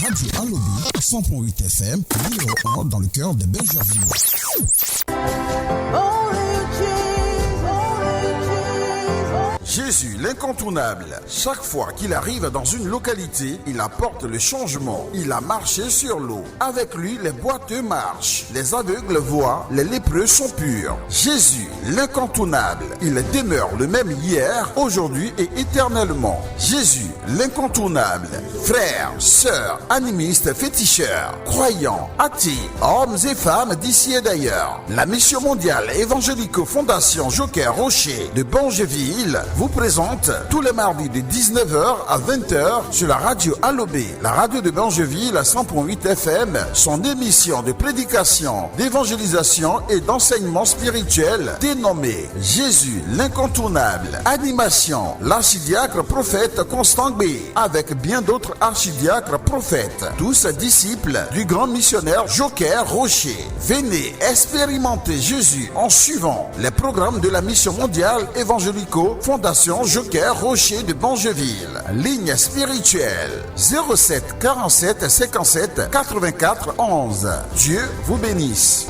Radio Alobi, 100.8 FM, numéro 1 dans le cœur de Bergerville. Jésus, l'incontournable. Chaque fois qu'il arrive dans une localité, il apporte le changement. Il a marché sur l'eau. Avec lui, les boiteux marchent, les aveugles voient, les lépreux sont purs. Jésus, l'incontournable. Il demeure le même hier, aujourd'hui et éternellement. Jésus, l'incontournable. Frères, sœurs, animistes, féticheurs, croyants, athées, hommes et femmes d'ici et d'ailleurs. La mission mondiale évangélico-fondation Joker Rocher de Bangeville vous présente tous les mardis de 19h à 20h sur la radio Alobé, la radio de Bangeville à 100.8 FM, son émission de prédication, d'évangélisation et d'enseignement spirituel dénommée Jésus l'incontournable. Animation, l'archidiacre prophète Constant B, avec bien d'autres archidiacres prophètes, tous disciples du grand missionnaire Joker Rocher. Venez expérimenter Jésus en suivant les programmes de la mission mondiale évangélico Fondation Joker Rocher de Bangeville. Ligne spirituelle 07 47 57 84 11. Dieu vous bénisse.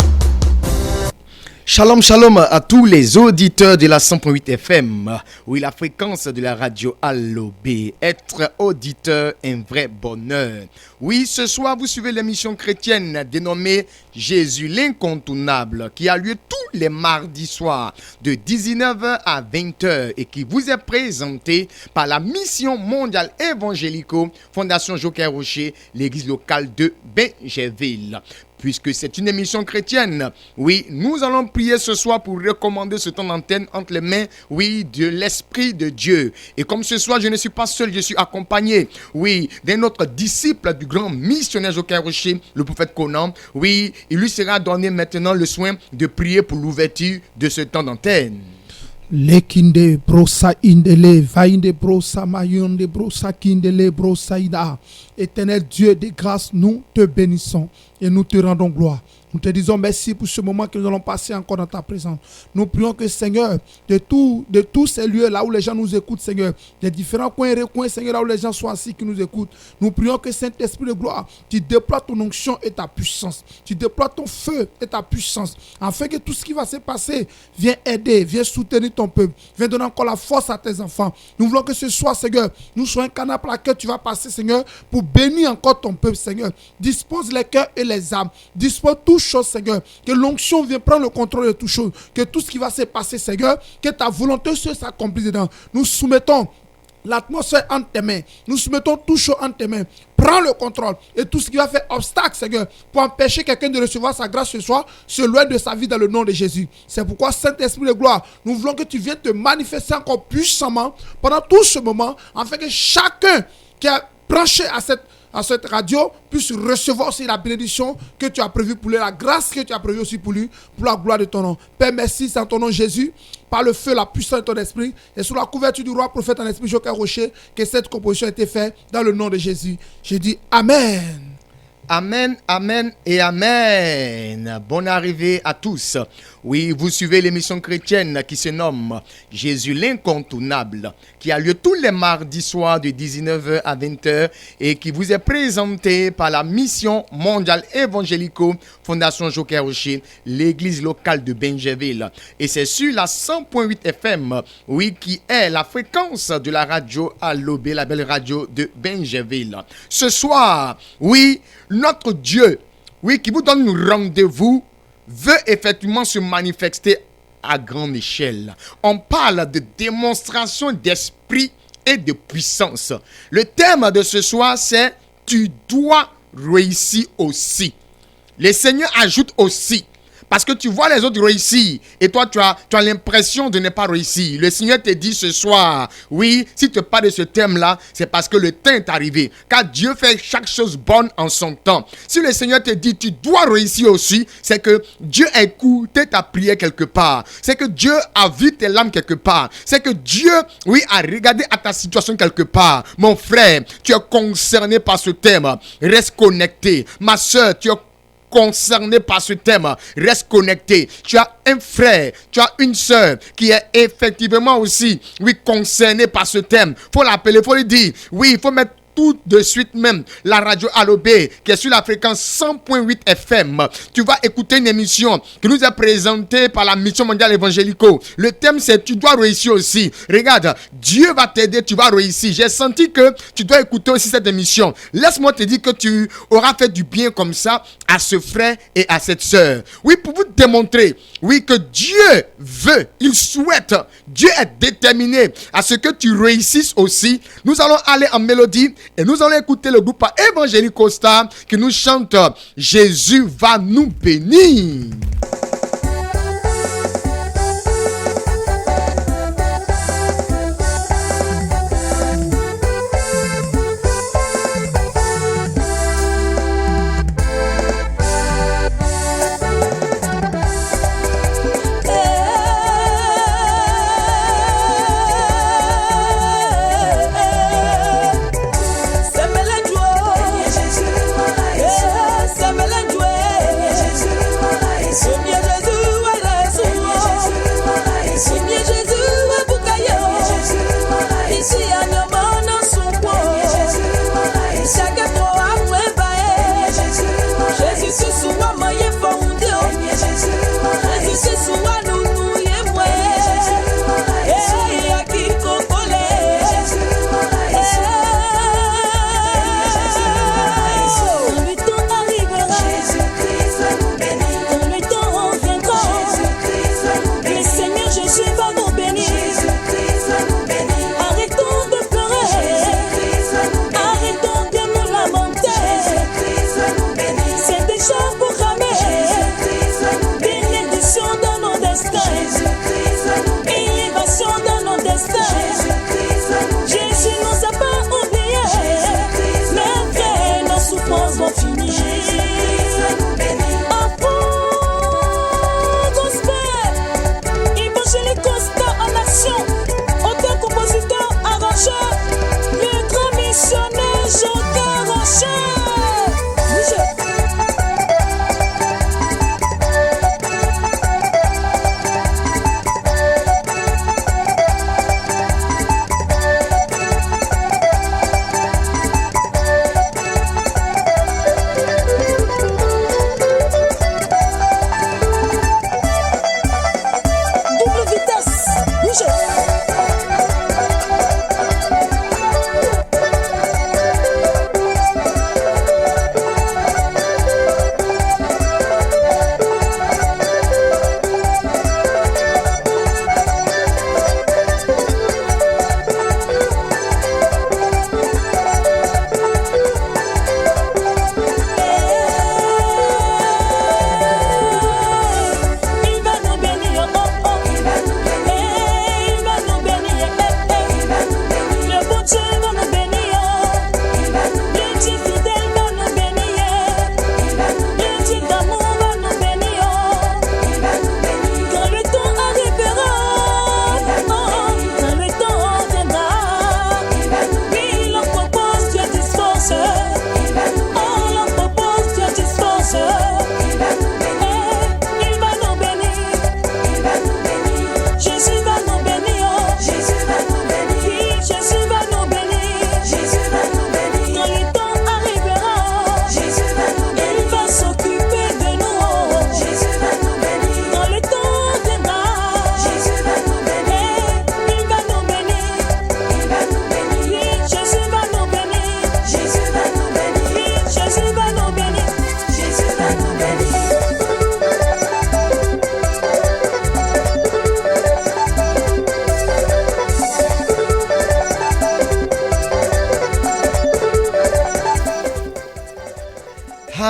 Shalom, shalom à tous les auditeurs de la 100.8 FM. Oui, la fréquence de la radio Alobé. Être auditeur, un vrai bonheur. Oui, ce soir, vous suivez l'émission chrétienne dénommée Jésus l'incontournable, qui a lieu tous les mardis soirs de 19h à 20h et qui vous est présentée par la mission mondiale évangélico Fondation Joker Rocher, l'église locale de Bangeville. Puisque c'est une émission chrétienne, oui, nous allons prier ce soir pour recommander ce temps d'antenne entre les mains, oui, de l'Esprit de Dieu. Et comme ce soir, je ne suis pas seul, je suis accompagné, oui, d'un autre disciple du grand missionnaire Joker Rocher, le prophète Conan. Oui, il lui sera donné maintenant le soin de prier pour l'ouverture de ce temps d'antenne. Lekinde brosa indele vainde brosa mayonde brosa kindele brosa ida. Éternel Dieu de grâce, nous te bénissons et nous te rendons gloire. Nous te disons merci pour ce moment que nous allons passer encore dans ta présence. Nous prions que Seigneur, de tous ces lieux là où les gens nous écoutent, Seigneur, des différents coins et recoins, Seigneur, là où les gens sont assis qui nous écoutent, nous prions que Saint-Esprit de gloire, tu déploies ton onction et ta puissance. Tu déploies ton feu et ta puissance, afin que tout ce qui va se passer vienne aider, vienne soutenir ton peuple, vienne donner encore la force à tes enfants. Nous voulons que ce soir, Seigneur, nous soyons un canal par lequel tu vas passer, Seigneur, pour bénir encore ton peuple, Seigneur. Dispose les cœurs et les âmes. Dispose toutes choses, Seigneur. Que l'onction vienne prendre le contrôle de toutes choses. Que tout ce qui va se passer, Seigneur, que ta volonté s'accomplisse dedans. Nous soumettons l'atmosphère entre tes mains. Nous soumettons tout chaud entre tes mains. Prends le contrôle. Et tout ce qui va faire obstacle, Seigneur, pour empêcher quelqu'un de recevoir sa grâce ce soir, se loin de sa vie dans le nom de Jésus. C'est pourquoi, Saint-Esprit de gloire, nous voulons que tu viennes te manifester encore puissamment pendant tout ce moment, afin que chacun qui a branché à cette radio puisse recevoir aussi la bénédiction que tu as prévue pour lui, la grâce que tu as prévue aussi pour lui, pour la gloire de ton nom. Père, merci, c'est en ton nom Jésus, par le feu, la puissance de ton esprit, et sous la couverture du roi prophète en esprit Joker Rocher, que cette composition a été faite dans le nom de Jésus. Je dis Amen. Amen, amen et amen. Bonne arrivée à tous. Oui, vous suivez l'émission chrétienne qui se nomme Jésus l'incontournable, qui a lieu tous les mardis soirs de 19h à 20h et qui vous est présentée par la mission mondiale évangélico Fondation Joker Rocher, l'église locale de Bangeville. Et c'est sur la 100.8 FM, oui, qui est la fréquence de la radio Alobé, la belle radio de Bangeville. Ce soir, oui, notre Dieu, oui, qui vous donne rendez-vous, veut effectivement se manifester à grande échelle. On parle de démonstration d'esprit et de puissance. Le thème de ce soir, c'est « Tu dois réussir aussi ». Le Seigneur ajoute aussi. Parce que tu vois les autres réussir et toi tu as l'impression de ne pas réussir. Le Seigneur te dit ce soir, oui, si tu parles de ce thème-là, c'est parce que le temps est arrivé. Car Dieu fait chaque chose bonne en son temps. Si le Seigneur te dit tu dois réussir aussi, c'est que Dieu a écouté ta prière quelque part. C'est que Dieu a vu tes larmes quelque part. C'est que Dieu, oui, a regardé à ta situation quelque part. Mon frère, tu es concerné par ce thème. Reste connecté. Ma soeur, tu es concerné par ce thème, reste connecté. Tu as un frère, tu as une soeur qui est effectivement aussi, oui, concerné par ce thème. Faut l'appeler, faut lui dire, oui, il faut mettre tout de suite même la radio Alobé qui est sur la fréquence 100.8 FM. Tu vas écouter une émission qui nous est présentée par la Mission Mondiale Évangélico. Le thème c'est tu dois réussir aussi. Regarde, Dieu va t'aider, tu vas réussir. J'ai senti que tu dois écouter aussi cette émission. Laisse-moi te dire que tu auras fait du bien comme ça à ce frère et à cette sœur. Oui, pour vous démontrer, oui, que Dieu veut, il souhaite, Dieu est déterminé à ce que tu réussisses aussi. Nous allons aller en mélodie et nous allons écouter le groupe Évangélico Star qui nous chante Jésus va nous bénir.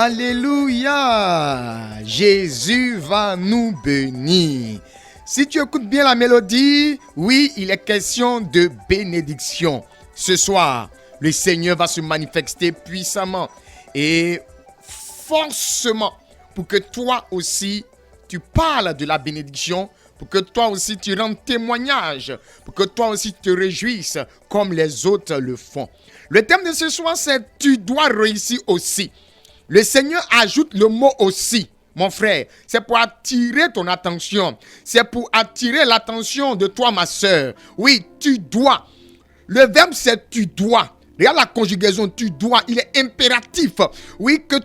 Alléluia. Jésus va nous bénir. Si tu écoutes bien la mélodie, oui, il est question de bénédiction. Ce soir, le Seigneur va se manifester puissamment et forcément pour que toi aussi, tu parles de la bénédiction, pour que toi aussi tu rendes témoignage, pour que toi aussi tu te réjouisses comme les autres le font. Le thème de ce soir, c'est « Tu dois réussir aussi ». Le Seigneur ajoute le mot « aussi ». Mon frère, c'est pour attirer ton attention. C'est pour attirer l'attention de toi, ma soeur. Oui, tu dois. Le verbe, c'est « tu dois ». Regarde la conjugaison, tu dois, il est impératif. Oui, que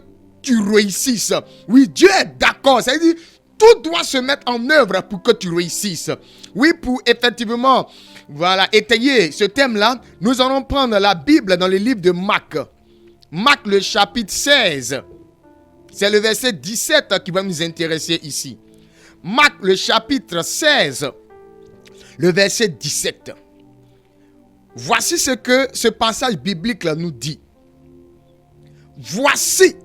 tu réussisses. Oui, Dieu est d'accord. C'est-à-dire, tout doit se mettre en œuvre pour que tu réussisses. Oui, pour effectivement, voilà, étayer ce thème-là, nous allons prendre la Bible dans le livre de Marc. Marc, le chapitre 16. C'est le verset 17 qui va nous intéresser ici. Marc, le chapitre 16, le verset 17. Voici ce que ce passage biblique nous dit. Voici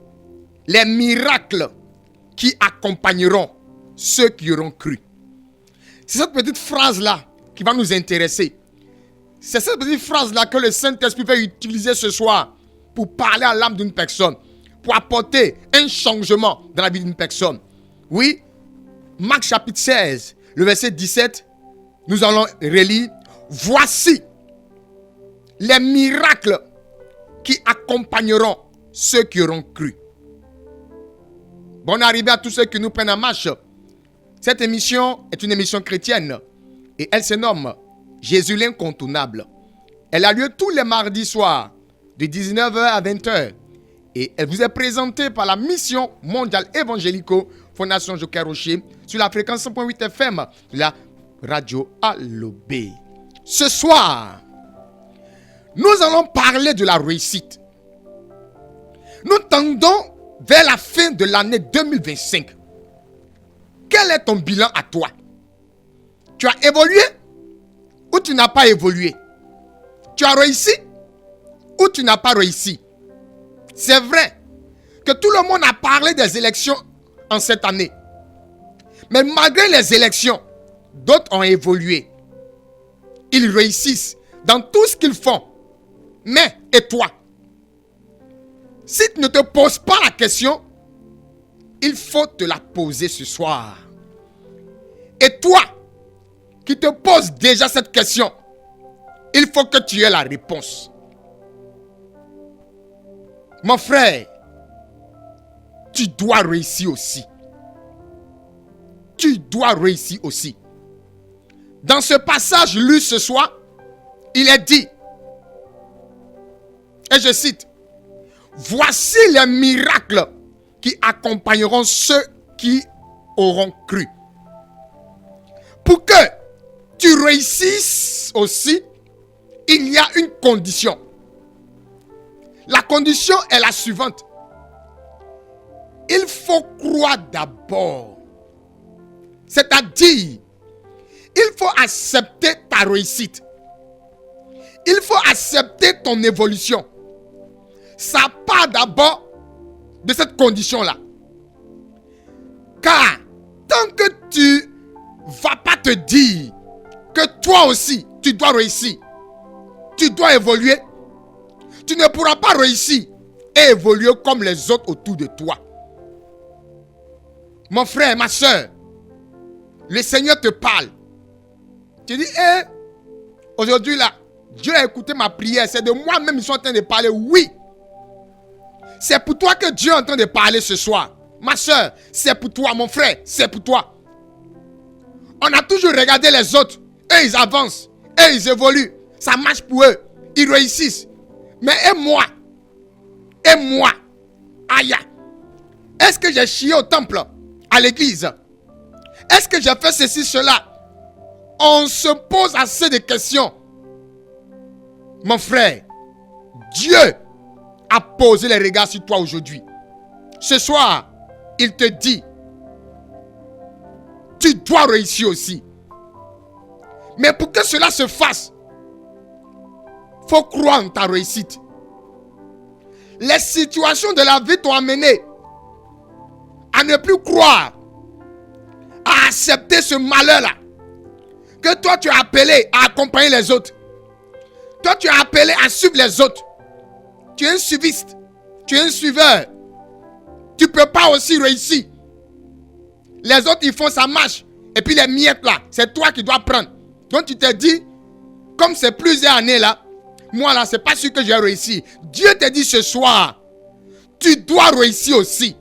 les miracles qui accompagneront ceux qui auront cru. C'est cette petite phrase-là qui va nous intéresser. C'est cette petite phrase-là que le Saint-Esprit va utiliser ce soir pour parler à l'âme d'une personne, pour apporter un changement dans la vie d'une personne. Oui, Marc chapitre 16, le verset 17, nous allons relire. Voici les miracles qui accompagneront ceux qui auront cru. Bonne arrivée à tous ceux qui nous prennent en marche. Cette émission est une émission chrétienne et elle se nomme Jésus l'incontournable. Elle a lieu tous les mardis soirs de 19h à 20h et elle vous est présentée par la mission mondiale évangélico Fondation Joker Rocher sur la fréquence 100.8 FM de la radio Alobé. Ce soir, nous allons parler de la réussite. Nous tendons vers la fin de l'année 2025. Quel est ton bilan à toi? Tu as évolué ou tu n'as pas évolué? Tu as réussi ou tu n'as pas réussi? C'est vrai que tout le monde a parlé des élections en cette année. Mais malgré les élections, d'autres ont évolué. Ils réussissent dans tout ce qu'ils font. Mais, et toi? Si tu ne te poses pas la question, il faut te la poser ce soir. Et toi, qui te poses déjà cette question, il faut que tu aies la réponse. Mon frère, tu dois réussir aussi. Tu dois réussir aussi. Dans ce passage lu ce soir, il est dit, et je cite, voici les miracles qui accompagneront ceux qui auront cru. Pour que tu réussisses aussi, il y a une condition. La condition est la suivante. Il faut croire d'abord. C'est-à-dire, il faut accepter ta réussite. Il faut accepter ton évolution. Ça part d'abord de cette condition-là. Car tant que tu ne vas pas te dire que toi aussi, tu dois réussir, tu dois évoluer, tu ne pourras pas réussir et évoluer comme les autres autour de toi. Mon frère, ma soeur, le Seigneur te parle. Tu dis, aujourd'hui là, Dieu a écouté ma prière, c'est de moi-même qu'ils sont en train de parler. Oui, c'est pour toi que Dieu est en train de parler ce soir. Ma soeur, c'est pour toi. Mon frère, c'est pour toi. On a toujours regardé les autres. Eux, ils avancent. Eux, ils évoluent. Ça marche pour eux. Ils réussissent. Mais et moi? Aïe. Est-ce que j'ai chié au temple? À l'église? Est-ce que j'ai fait ceci, cela? On se pose assez de questions. Mon frère, Dieu a posé les regards sur toi aujourd'hui. Ce soir, il te dit, tu dois réussir aussi. Mais pour que cela se fasse, il faut croire en ta réussite. Les situations de la vie t'ont amené à ne plus croire, à accepter ce malheur-là. Que toi tu as appelé à accompagner les autres. Toi tu as appelé à suivre les autres. Tu es un suiviste. Tu es un suiveur. Tu ne peux pas aussi réussir. Les autres ils font ça marche. Et puis les miettes là, c'est toi qui dois prendre. Donc tu te dis, comme c'est plusieurs années là, moi là c'est pas sûr que j'ai réussi. Dieu te dit ce soir, tu dois réussir aussi.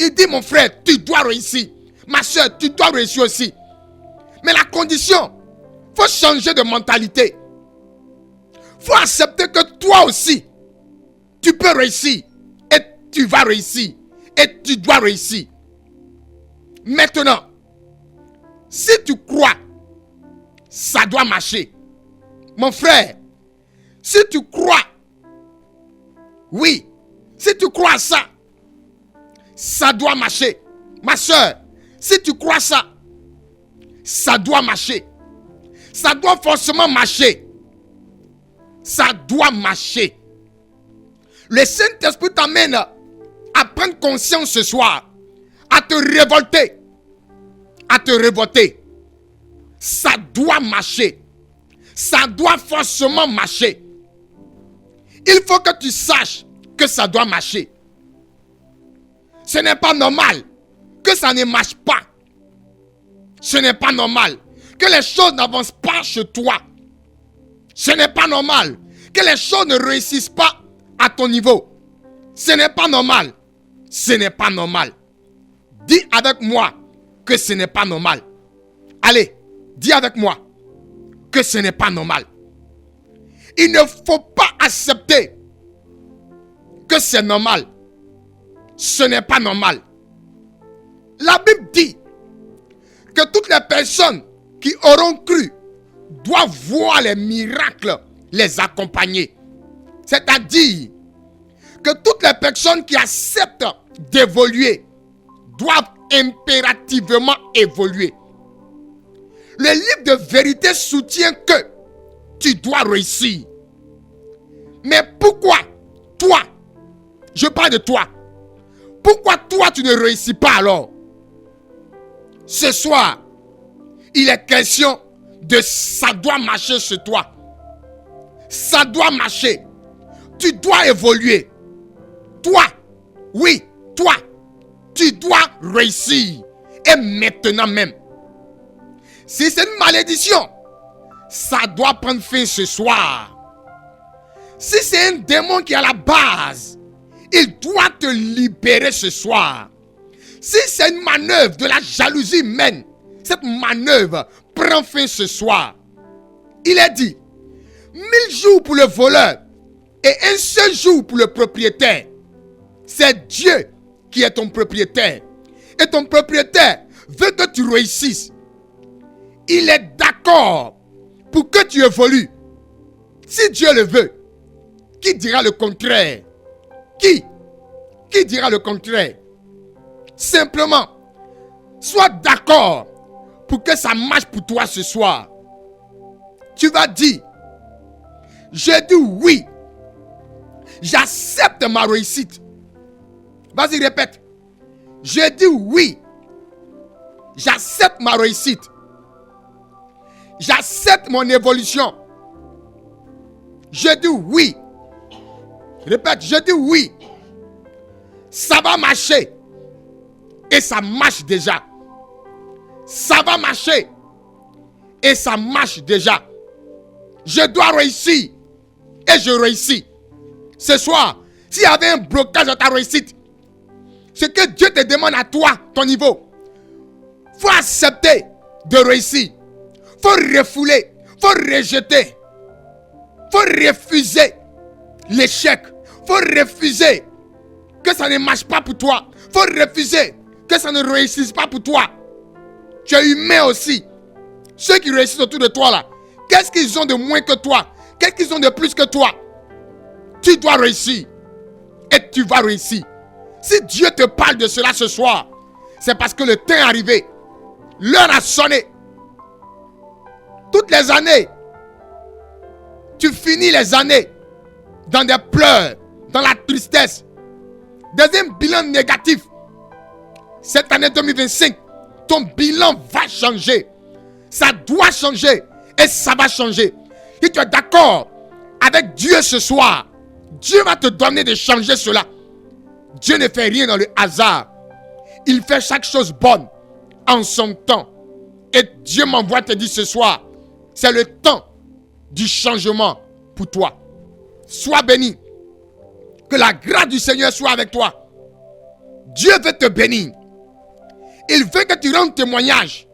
Il dit mon frère, tu dois réussir. Ma soeur, tu dois réussir aussi. Mais la condition, il faut changer de mentalité. Il faut accepter accepter que toi aussi, tu peux réussir. Et tu vas réussir. Et tu dois réussir. Maintenant, si tu crois, ça doit marcher. Mon frère, si tu crois, oui, si tu crois ça, ça doit marcher. Ma soeur, si tu crois ça, ça doit marcher. Ça doit forcément marcher. Ça doit marcher. Le Saint-Esprit t'amène à prendre conscience ce soir, à te révolter. À te révolter. Ça doit marcher. Ça doit forcément marcher. Il faut que tu saches que ça doit marcher. Ce n'est pas normal que ça ne marche pas. Ce n'est pas normal que les choses n'avancent pas chez toi. Ce n'est pas normal que les choses ne réussissent pas à ton niveau. Ce n'est pas normal. Ce n'est pas normal. Dis avec moi que ce n'est pas normal. Allez, dis avec moi que ce n'est pas normal. Il ne faut pas accepter que c'est normal. Ce n'est pas normal. La Bible dit que toutes les personnes qui auront cru doivent voir les miracles les accompagner. C'est-à-dire que toutes les personnes qui acceptent d'évoluer doivent impérativement évoluer. Le livre de vérité soutient que tu dois réussir. Mais pourquoi toi, je parle de toi, pourquoi toi tu ne réussis pas alors? Ce soir, il est question de ça doit marcher chez toi. Ça doit marcher. Tu dois évoluer. Toi, oui, toi, tu dois réussir. Et maintenant même. Si c'est une malédiction, ça doit prendre fin ce soir. Si c'est un démon qui est à la base, il doit te libérer ce soir. Si c'est une manœuvre de la jalousie humaine, cette manœuvre prend fin ce soir. Il est dit, 1000 jours pour le voleur et un seul jour pour le propriétaire. C'est Dieu qui est ton propriétaire. Et ton propriétaire veut que tu réussisses. Il est d'accord pour que tu évolues. Si Dieu le veut, qui dira le contraire? Qui dira le contraire? Simplement, sois d'accord pour que ça marche pour toi ce soir. Tu vas dire, je dis oui, j'accepte ma réussite. Vas-y, répète. Je dis oui, j'accepte ma réussite. J'accepte mon évolution. Je dis oui. Répète, je dis oui. Ça va marcher. Et ça marche déjà. Ça va marcher. Et ça marche déjà. Je dois réussir. Et je réussis. Ce soir, s'il y avait un blocage dans ta réussite, ce que Dieu te demande à toi, ton niveau, il faut accepter de réussir. Il faut refouler. Il faut rejeter. Il faut refuser l'échec. Il faut refuser que ça ne marche pas pour toi. Il faut refuser que ça ne réussisse pas pour toi. Tu es humain aussi. Ceux qui réussissent autour de toi là, qu'est-ce qu'ils ont de moins que toi? Qu'est-ce qu'ils ont de plus que toi? Tu dois réussir. Et tu vas réussir. Si Dieu te parle de cela ce soir, c'est parce que le temps est arrivé. L'heure a sonné. Toutes les années, tu finis les années dans des pleurs, dans la tristesse, dans un bilan négatif. Cette année 2025, ton bilan va changer. Ça doit changer et ça va changer. Si tu es d'accord avec Dieu ce soir, Dieu va te donner de changer cela. Dieu ne fait rien dans le hasard. Il fait chaque chose bonne en son temps. Et Dieu m'envoie te dire ce soir, c'est le temps du changement pour toi. Sois béni. Que la grâce du Seigneur soit avec toi. Dieu veut te bénir. Il veut que tu rendes témoignage.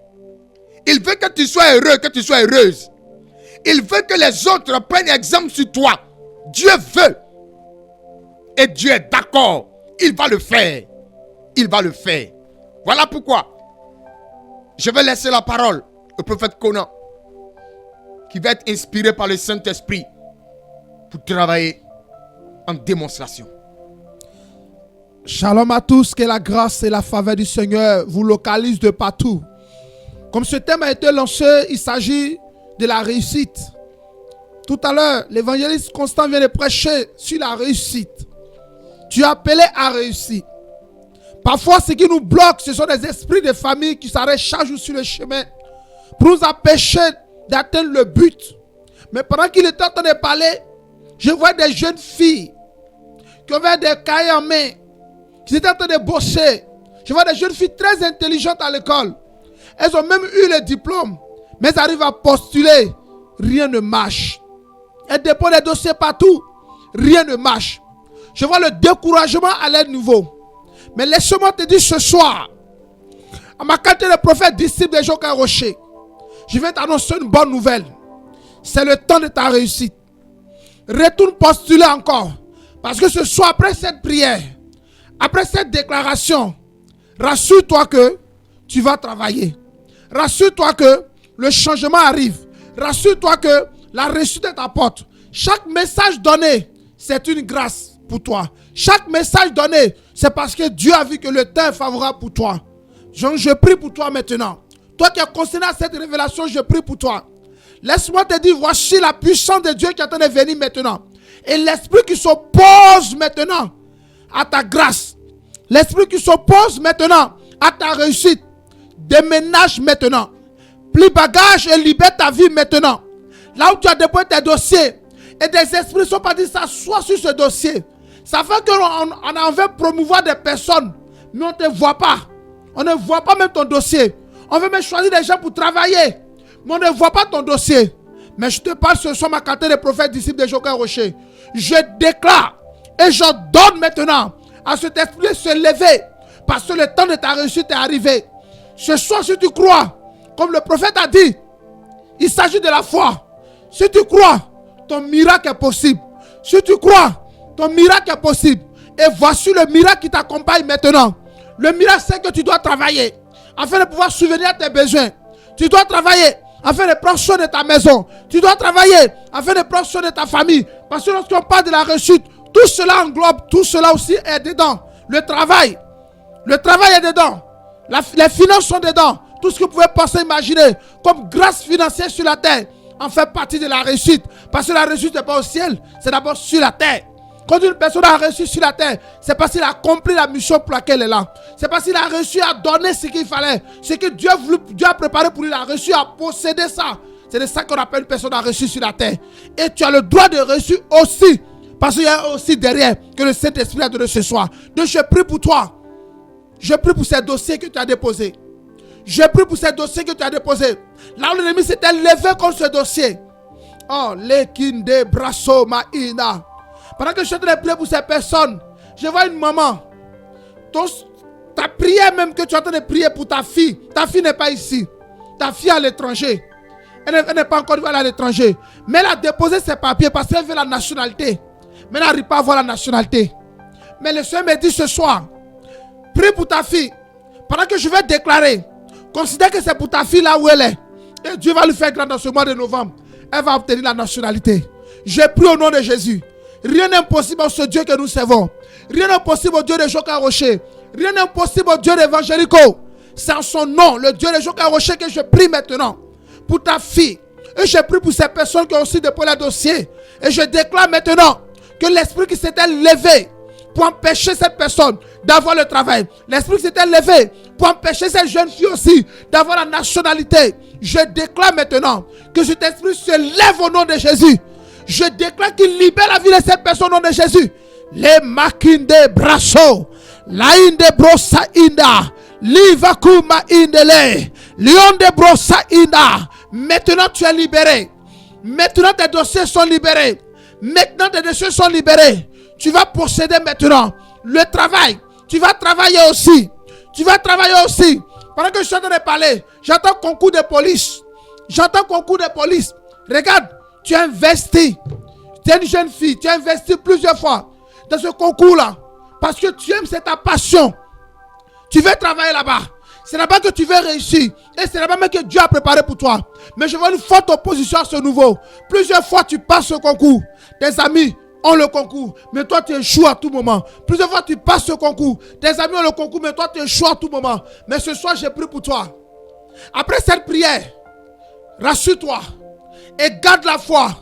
Il veut que tu sois heureux, que tu sois heureuse. Il veut que les autres prennent exemple sur toi Dieu veut. Et Dieu est d'accord. Il va le faire. Il va le faire. Voilà pourquoi je vais laisser la parole au prophète Conan, qui va être inspiré par le Saint-Esprit pour travailler en démonstration. Shalom à tous, que la grâce et la faveur du Seigneur vous localisent de partout. Comme ce thème a été lancé, il s'agit de la réussite. Tout à l'heure, l'évangéliste Constant vient de prêcher sur la réussite. Tu es appelé à réussir. Parfois, ce qui nous bloque, ce sont des esprits de famille qui s'arrêtent chaque jour sur le chemin pour nous empêcher d'atteindre le but. Mais pendant qu'il était en train de parler, je vois des jeunes filles qui avaient des cahiers en main, qui étaient en train de bosser. Je vois des jeunes filles très intelligentes à l'école. Elles ont même eu le diplôme, mais elles arrivent à postuler. Rien ne marche. Elles déposent des dossiers partout. Rien ne marche. Je vois le découragement à leur niveau. Mais laisse-moi te dire ce soir, à ma qualité de prophète disciple de Jokai Rocher, je vais t'annoncer une bonne nouvelle. C'est le temps de ta réussite. Retourne postuler encore. Parce que ce soir, après cette prière, après cette déclaration, rassure-toi que tu vas travailler. Rassure-toi que le changement arrive. Rassure-toi que la réussite est à ta porte. Chaque message donné, c'est une grâce pour toi. Chaque message donné, c'est parce que Dieu a vu que le temps est favorable pour toi. Je prie pour toi maintenant. Toi qui es concerné à cette révélation, je prie pour toi. Laisse-moi te dire, voici la puissance de Dieu qui est en train de venir maintenant. Et l'esprit qui s'oppose maintenant à ta grâce. L'esprit qui s'oppose maintenant à ta réussite. Déménage maintenant. Plie bagage et libère ta vie maintenant. Là où tu as déposé tes dossiers. Et des esprits sont pas dit s'asseoir sur ce dossier. Ça fait qu'on a envie de promouvoir des personnes. Mais on ne te voit pas. On ne voit pas même ton dossier. On veut même choisir des gens pour travailler. Mais on ne voit pas ton dossier. Mais je te parle ce soir, ma qualité de prophète disciple de Jokai Rocher. Je déclare et j'ordonne maintenant à cet esprit de se lever. Parce que le temps de ta réussite est arrivé. Ce soir, si tu crois, comme le prophète a dit, il s'agit de la foi. Si tu crois, ton miracle est possible. Si tu crois, ton miracle est possible. Et voici le miracle qui t'accompagne maintenant. Le miracle, c'est que tu dois travailler afin de pouvoir souvenir tes besoins. Tu dois travailler afin de prendre soin de ta maison. Tu dois travailler afin de prendre soin de ta famille. Parce que lorsqu'on parle de la réussite, tout cela englobe, tout cela aussi est dedans. Le travail est dedans. Les finances sont dedans. Tout ce que vous pouvez penser, imaginer comme grâce financière sur la terre en fait partie de la réussite. Parce que la réussite n'est pas au ciel, c'est d'abord sur la terre. Quand une personne a réussi sur la terre, c'est parce qu'il a accompli la mission pour laquelle elle est là. C'est parce qu'il a réussi à donner ce qu'il fallait. Ce que Dieu a préparé pour lui, il a réussi à posséder ça. C'est de ça qu'on appelle une personne à réussir sur la terre. Et tu as le droit de réussir aussi. Parce qu'il y a aussi derrière que le Saint-Esprit a donné ce soir. Donc je prie pour toi. Je prie pour ces dossiers que tu as déposés. Je prie pour ces dossiers que tu as déposés. Là où l'ennemi s'était levé contre ce dossier. Oh, lekinde brasso maïna. Pendant que je suis en train de prier pour ces personnes, je vois une maman. Ta prière même que tu es en train de prier pour ta fille n'est pas ici. Ta fille est à l'étranger. Elle n'est pas encore à l'étranger. Mais elle a déposé ses papiers parce qu'elle veut la nationalité. Mais elle n'arrive pas à avoir la nationalité. Mais le Seigneur me dit ce soir, prie pour ta fille. Pendant que je vais déclarer, considère que c'est pour ta fille là où elle est. Et Dieu va lui faire grand dans ce mois de novembre. Elle va obtenir la nationalité. Je prie au nom de Jésus. Rien n'est impossible à ce Dieu que nous servons. Rien n'est impossible au Dieu de Jokai Rocher. Rien n'est impossible au Dieu d'Evangélico. C'est en son nom, le Dieu de Jokai Rocher, que je prie maintenant pour ta fille. Et je prie pour ces personnes qui ont aussi déposé le dossier. Et je déclare maintenant que l'esprit qui s'était levé pour empêcher cette personne d'avoir le travail, l'esprit qui s'était levé pour empêcher cette jeune fille aussi d'avoir la nationalité, je déclare maintenant que cet esprit se lève au nom de Jésus. Je déclare qu'il libère la vie de cette personne au nom de Jésus. Les makinde brasso, lainde brosa inda, livakuma indele, lion de brosa inda. Maintenant tu es libéré. Maintenant tes dossiers sont libérés. Maintenant tes dossiers sont libérés. Tu vas posséder maintenant le travail. Tu vas travailler aussi. Tu vas travailler aussi. Pendant que je suis en train de parler, j'entends concours de police. J'entends concours de police. Regarde, tu as investi. Tu es une jeune fille, tu as investi plusieurs fois dans ce concours-là. Parce que tu aimes, c'est ta passion. Tu veux travailler là-bas. C'est là-bas que tu veux réussir. Et c'est là-bas même que Dieu a préparé pour toi. Mais je vois une forte opposition à ce nouveau. Plusieurs fois tu passes ce concours. Tes amis ont le concours, mais toi tu échoues à tout moment. Plusieurs fois tu passes ce concours. Tes amis ont le concours, mais toi tu échoues à tout moment. Mais ce soir j'ai prié pour toi. Après cette prière, rassure-toi et garde la foi.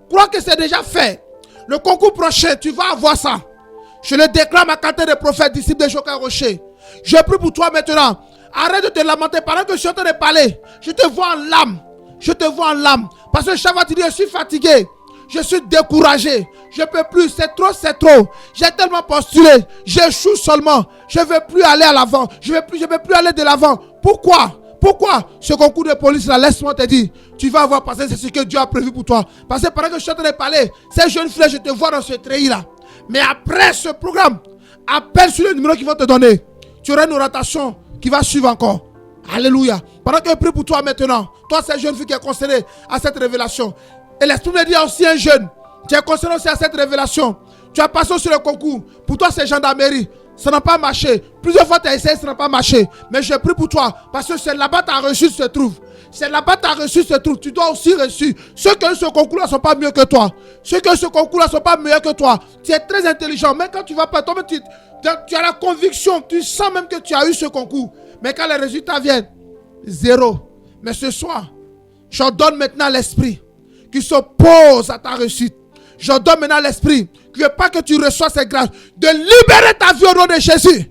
Crois que c'est déjà fait. Le concours prochain, tu vas avoir ça. Je le déclare à qualité de prophète, disciple de Jokai Rocher. Je prie pour toi maintenant. Arrête de te lamenter pendant que je suis en train de parler. Je te vois en larmes. Je te vois en larmes. Parce que chaque fois tu dis, je suis fatigué. Je suis découragé. Je ne peux plus. C'est trop, c'est trop. J'ai tellement postulé. J'échoue seulement. Je ne veux plus aller à l'avant. Je ne veux plus aller de l'avant. Pourquoi? Pourquoi ce concours de police là, laisse-moi te dire, tu vas avoir passé, c'est ce que Dieu a prévu pour toi. Parce que pendant que je suis en train de parler, ces jeunes filles, je te vois dans ce treillis là. Mais après ce programme, appelle sur le numéro qu'ils vont te donner. Tu auras une orientation qui va suivre encore. Alléluia. Pendant que je prie pour toi maintenant, toi, cette jeune fille qui est concernée à cette révélation. Et l'Esprit me dit aussi un jeune, tu es concerné aussi à cette révélation. Tu as passé sur le concours. Pour toi, c'est gendarmerie. Ça n'a pas marché. Plusieurs fois, tu as essayé, ça n'a pas marché. Mais je prie pour toi. Parce que c'est là-bas ta réussite se trouve. C'est là-bas ta réussite se trouve. Tu dois aussi réussir. Ceux qui ont ce concours-là ne sont pas mieux que toi. Ceux qui ont ce concours-là ne sont pas meilleurs que toi. Tu es très intelligent. Même quand tu vas pas, toi, tu as la conviction. Tu sens même que tu as eu ce concours. Mais quand les résultats viennent, zéro. Mais ce soir, j'ordonne maintenant l'esprit qui s'oppose à ta réussite. J'ordonne maintenant l'esprit qui ne veut pas que tu reçoives cette grâce de libérer ta vie au nom de Jésus.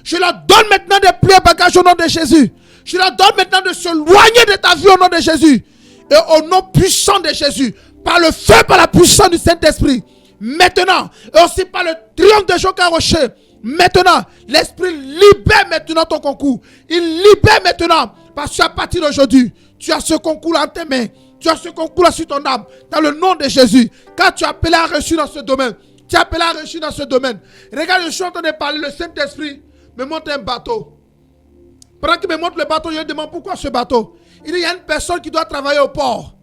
Je leur donne maintenant de plier bagage au nom de Jésus. Je leur donne maintenant de se loigner de ta vie au nom de Jésus. Et au nom puissant de Jésus, par le feu, par la puissance du Saint-Esprit, maintenant, et aussi par le triomphe de Jokai Rocher, maintenant, l'Esprit libère maintenant ton concours. Il libère maintenant, parce qu'à partir d'aujourd'hui, tu as ce concours en tes mains. Tu as ce concours sur ton âme, dans le nom de Jésus. Quand tu as appelé à réussir dans ce domaine, tu as appelé à réussir dans ce domaine. Regarde, je suis en train de parler, le Saint-Esprit me montre un bateau. Pendant qu'il me montre le bateau, je lui demande pourquoi ce bateau. Il dit, il y a une personne qui doit travailler au port.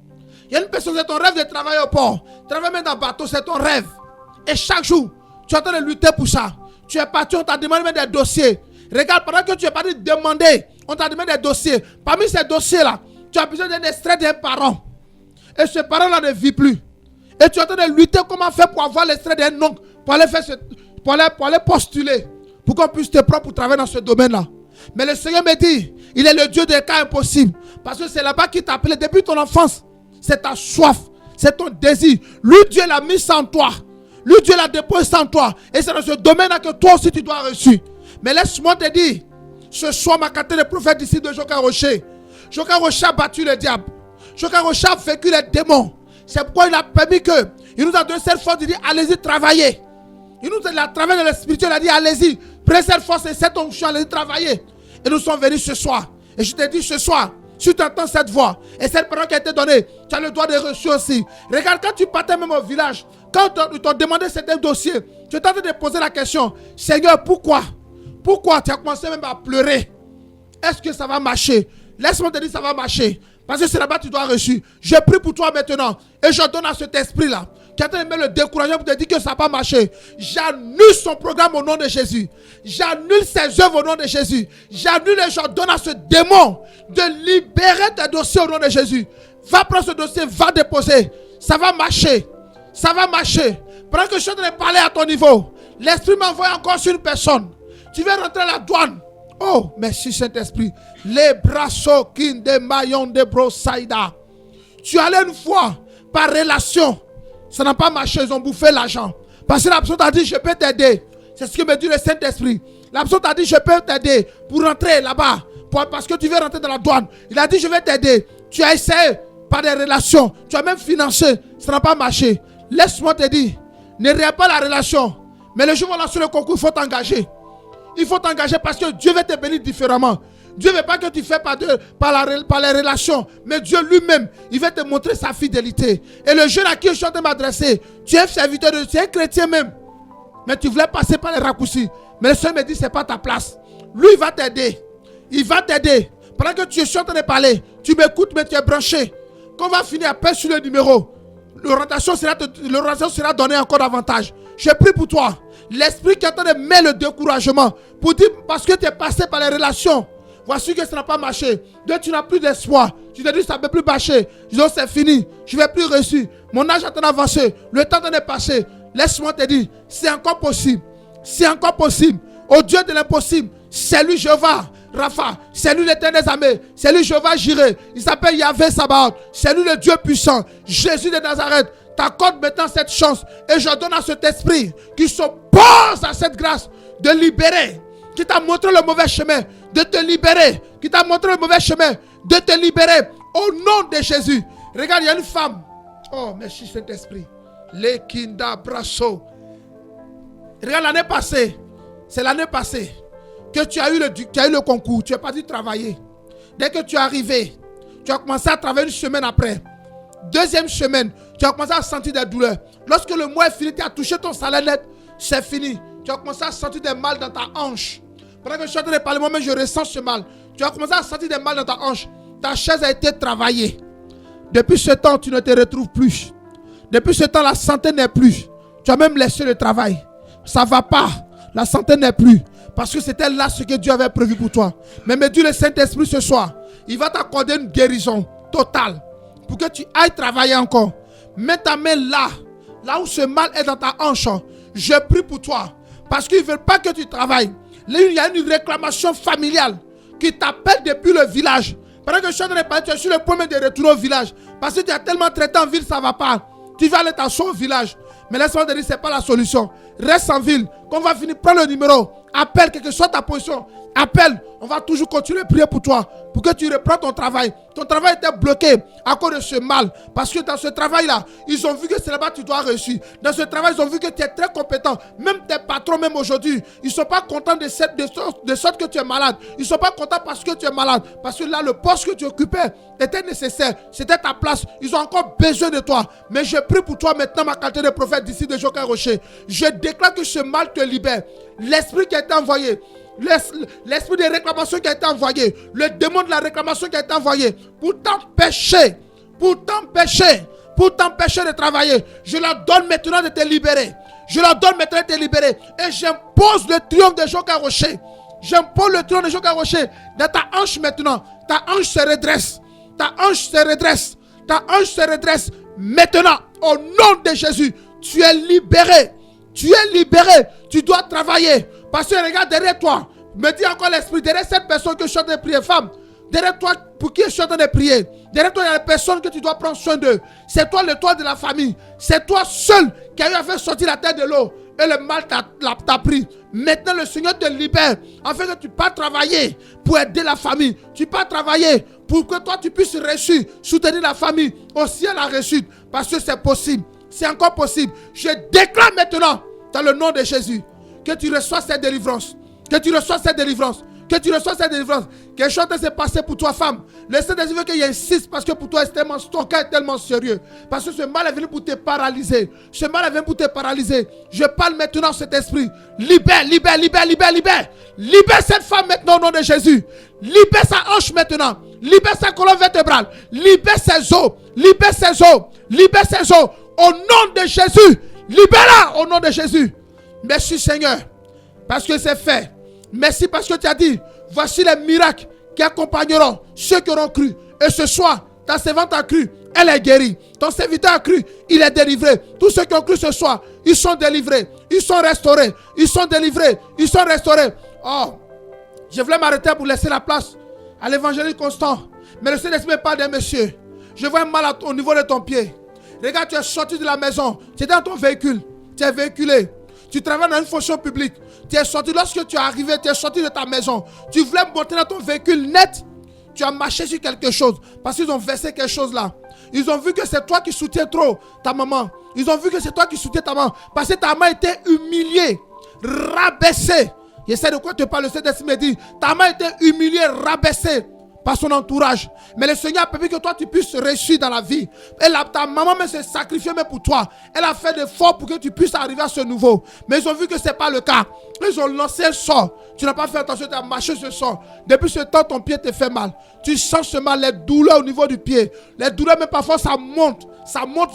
Il y a une personne, c'est ton rêve de travailler au port. Travailler même dans le bateau, c'est ton rêve. Et chaque jour, tu es en train de lutter pour ça. Tu es parti, on t'a demandé même des dossiers. Regarde, pendant que tu es parti demander, on t'a demandé des dossiers. Parmi ces dossiers-là, tu as besoin d'un extrait d'un parent. Et ce parent-là ne vit plus. Et tu es en train de lutter comment faire pour avoir l'extrait d'un oncle, pour aller postuler, pour qu'on puisse te prendre pour travailler dans ce domaine-là. Mais le Seigneur me dit, il est le Dieu des cas impossibles. Parce que c'est là-bas qu'il t'a appelé depuis ton enfance. C'est ta soif, c'est ton désir. Lui, Dieu l'a mis en toi. Lui, Dieu l'a déposé en toi. Et c'est dans ce domaine-là que toi aussi tu dois réussir. Mais laisse-moi te dire, ce soir, ma qualité de prophète ici de Jokai Rocher. Jokai Rocher a battu le diable. Jokai Rocher a vécu les démons. C'est pourquoi il a permis que, il nous a donné cette force de dire, allez-y travailler. Il nous a travaillé dans le spirituel, il a dit, allez-y, prenez cette force et cette onction, allez-y travailler. Et nous sommes venus ce soir. Et je te dis ce soir, si tu entends cette voix et cette parole qui a été donnée, tu as le droit de reçu aussi. Regarde, quand tu partais même au village, quand ils t'ont demandé certains dossiers, tu es en train de poser la question, Seigneur, pourquoi? Pourquoi tu as commencé même à pleurer? Est-ce que ça va marcher? Laisse-moi te dire, ça va marcher. Parce que c'est là-bas que tu dois reçu. Je prie pour toi maintenant. Et je donne à cet esprit-là qui est en train de mettre le découragement pour te dire que ça n'a pas marché. J'annule son programme au nom de Jésus. J'annule ses œuvres au nom de Jésus. J'annule et je donne à ce démon de libérer tes dossiers au nom de Jésus. Va prendre ce dossier, va déposer. Ça va marcher. Ça va marcher. Pendant que je suis en train de parler à ton niveau, l'esprit m'envoie encore sur une personne. Tu viens rentrer à la douane. Oh, merci Saint-Esprit. Les bras qui de maillons de brosaïda. Tu allais une fois par relation. Ça n'a pas marché, ils ont bouffé l'argent. Parce que la personne t'a dit, je peux t'aider. C'est ce que me dit le Saint-Esprit. La personne t'a dit, je peux t'aider pour rentrer là-bas. Parce que tu veux rentrer dans la douane. Il a dit, je vais t'aider. Tu as essayé par des relations. Tu as même financé. Ça n'a pas marché. Laisse-moi te dire, ne regarde pas la relation. Mais le jour où on lance le concours, il faut t'engager. Il faut t'engager parce que Dieu veut te bénir différemment. Dieu ne veut pas que tu fais par les relations. Mais Dieu lui-même, il veut te montrer sa fidélité. Et le jeune à qui je suis en train de m'adresser, tu es serviteur de Dieu, tu es chrétien même. Mais tu voulais passer par les raccourcis. Mais le Seigneur me dit, ce n'est pas ta place. Lui, il va t'aider. Il va t'aider. Pendant que tu es en train de parler, tu m'écoutes, mais tu es branché. Quand on va finir, appelle sur le numéro. l'orientation sera donnée encore davantage. Je prie pour toi. L'esprit qui est en train de mettre le découragement pour dire parce que tu es passé par les relations, voici que ça n'a pas marché. Donc tu n'as plus d'espoir. Tu te dis ça ne peut plus marcher. Je dis c'est fini. Je ne vais plus réussir. Mon âge est en train d'avancer. Le temps est passé. Laisse-moi te dire, c'est encore possible. C'est encore possible. Au Dieu de l'impossible, c'est lui Jéhovah Rapha, c'est lui l'Éternel des armées, c'est lui Jéhovah Jireh. Il s'appelle Yahvé Sabaoth. C'est lui le Dieu puissant. Jésus de Nazareth t'accorde maintenant cette chance. Et je donne à cet esprit qui s'oppose à cette grâce de libérer, qui t'a montré le mauvais chemin, de te libérer, qui t'a montré le mauvais chemin, de te libérer au nom de Jésus. Regarde, il y a une femme. Oh, merci cet esprit. Les Kinda Brasso. Regarde l'année passée. C'est l'année passée que tu as eu le concours. Tu es parti travailler. Dès que tu es arrivé, tu as commencé à travailler une semaine après. Deuxième semaine, tu as commencé à sentir des douleurs. Lorsque le mois est fini, tu as touché ton salaire net, c'est fini. Tu as commencé à sentir des mal dans ta hanche. Pendant que je suis en train de parler, moi-même je ressens ce mal. Tu as commencé à sentir des mal dans ta hanche. Ta chaise a été travaillée. Depuis ce temps, tu ne te retrouves plus. Depuis ce temps, la santé n'est plus. Tu as même laissé le travail. Ça ne va pas. La santé n'est plus. Parce que c'était là ce que Dieu avait prévu pour toi. Mais me dit le Saint-Esprit ce soir, il va t'accorder une guérison totale. Pour que tu ailles travailler encore. Mets ta main là où ce mal est dans ta hanche. Je prie pour toi. Parce qu'ils ne veulent pas que tu travailles. Là, il y a une réclamation familiale qui t'appelle depuis le village. Pendant que je suis en train de parler, tu es sur le point de retourner au village. Parce que tu as tellement traité en ville, ça ne va pas. Tu vas aller t'asseoir au village. Mais laisse-moi te dire, ce n'est pas la solution. Reste en ville. Quand on va finir, prends le numéro. Appelle, quelle que soit ta position. Appelle. On va toujours continuer à prier pour toi. Pour que tu reprennes ton travail. Ton travail était bloqué à cause de ce mal. Parce que dans ce travail-là, ils ont vu que c'est là-bas que tu dois réussir. Dans ce travail, ils ont vu que tu es très compétent. Même tes patrons, même aujourd'hui, ils ne sont pas contents de sorte que tu es malade. Ils ne sont pas contents parce que tu es malade. Parce que là, le poste que tu occupais était nécessaire. C'était ta place. Ils ont encore besoin de toi. Mais je prie pour toi maintenant, ma qualité de prophète d'ici de Joker Rocher. Je déclare que ce mal te libère. L'esprit qui a été envoyé, l'esprit de réclamation qui a été envoyé, le démon de la réclamation qui a été envoyé pour t'empêcher de travailler, je leur donne maintenant de te libérer. Je leur donne maintenant de te libérer. Et j'impose le triomphe de Joker Rocher. J'impose le triomphe de Joker Rocher dans ta hanche maintenant. Ta hanche se redresse. Ta hanche se redresse. Ta hanche se redresse. Maintenant, au nom de Jésus, tu es libéré. Tu es libéré. Tu dois travailler. Parce que regarde derrière toi. Me dit encore l'esprit. Derrière cette personne que je suis en train de prier, femme. Derrière toi, pour qui je suis en train de prier. Derrière toi, il y a des personnes que tu dois prendre soin d'eux. C'est toi le toit de la famille. C'est toi seul qui a eu à faire sortir la tête de l'eau. Et le mal t'a pris. Maintenant, le Seigneur te libère. Afin que tu puisses travailler pour aider la famille. Tu puisses travailler pour que toi, tu puisses réussir. Soutenir la famille aussi à la réussite. Parce que c'est possible. C'est encore possible. Je déclare maintenant, dans le nom de Jésus, que tu reçois cette délivrance. Que tu reçois cette délivrance. Que tu reçois cette délivrance. Quelque chose s'est passé pour toi, femme. Le Saint-Esprit veut qu'il insiste parce que pour toi, ton cas est tellement sérieux. Parce que ce mal est venu pour te paralyser. Ce mal est venu pour te paralyser. Je parle maintenant cet esprit. Libère. Libère cette femme maintenant au nom de Jésus. Libère sa hanche maintenant. Libère sa colonne vertébrale. Libère ses os. Libère ses os. Libère ses os. Au nom de Jésus. Libère-la au nom de Jésus. Merci Seigneur. Parce que c'est fait. Merci parce que tu as dit, voici les miracles qui accompagneront ceux qui auront cru. Et ce soir, ta servante a cru, elle est guérie. Ton serviteur a cru, il est délivré. Tous ceux qui ont cru ce soir, ils sont délivrés. Ils sont restaurés. Ils sont délivrés. Ils sont restaurés. Oh, je voulais m'arrêter pour laisser la place à l'évangéliste Constant. Mais le Saint-Esprit me parle d'un monsieur. Je vois un mal au niveau de ton pied. Regarde, tu es sorti de la maison. Tu es dans ton véhicule. Tu es véhiculé. Tu travailles dans une fonction publique. Tu es sorti, lorsque tu es arrivé, tu es sorti de ta maison. Tu voulais monter dans ton véhicule net. Tu as marché sur quelque chose. Parce qu'ils ont versé quelque chose là. Ils ont vu que c'est toi qui soutiens trop ta maman. Ils ont vu que c'est toi qui soutiens ta maman. Parce que ta maman était humiliée, rabaissée. Je sais de quoi te parle. Le Saint-Esprit me dit, ta maman était humiliée, rabaissée. par son entourage. Mais le Seigneur a permis que toi tu puisses réussir dans la vie. Et ta maman même s'est sacrifiée même pour toi. Elle a fait des efforts pour que tu puisses arriver à ce niveau. Mais ils ont vu que ce n'est pas le cas. Ils ont lancé un sort. Tu n'as pas fait attention, tu as marché ce sort. Depuis ce temps, ton pied te fait mal. Tu sens ce mal, les douleurs au niveau du pied. Les douleurs, même parfois, ça monte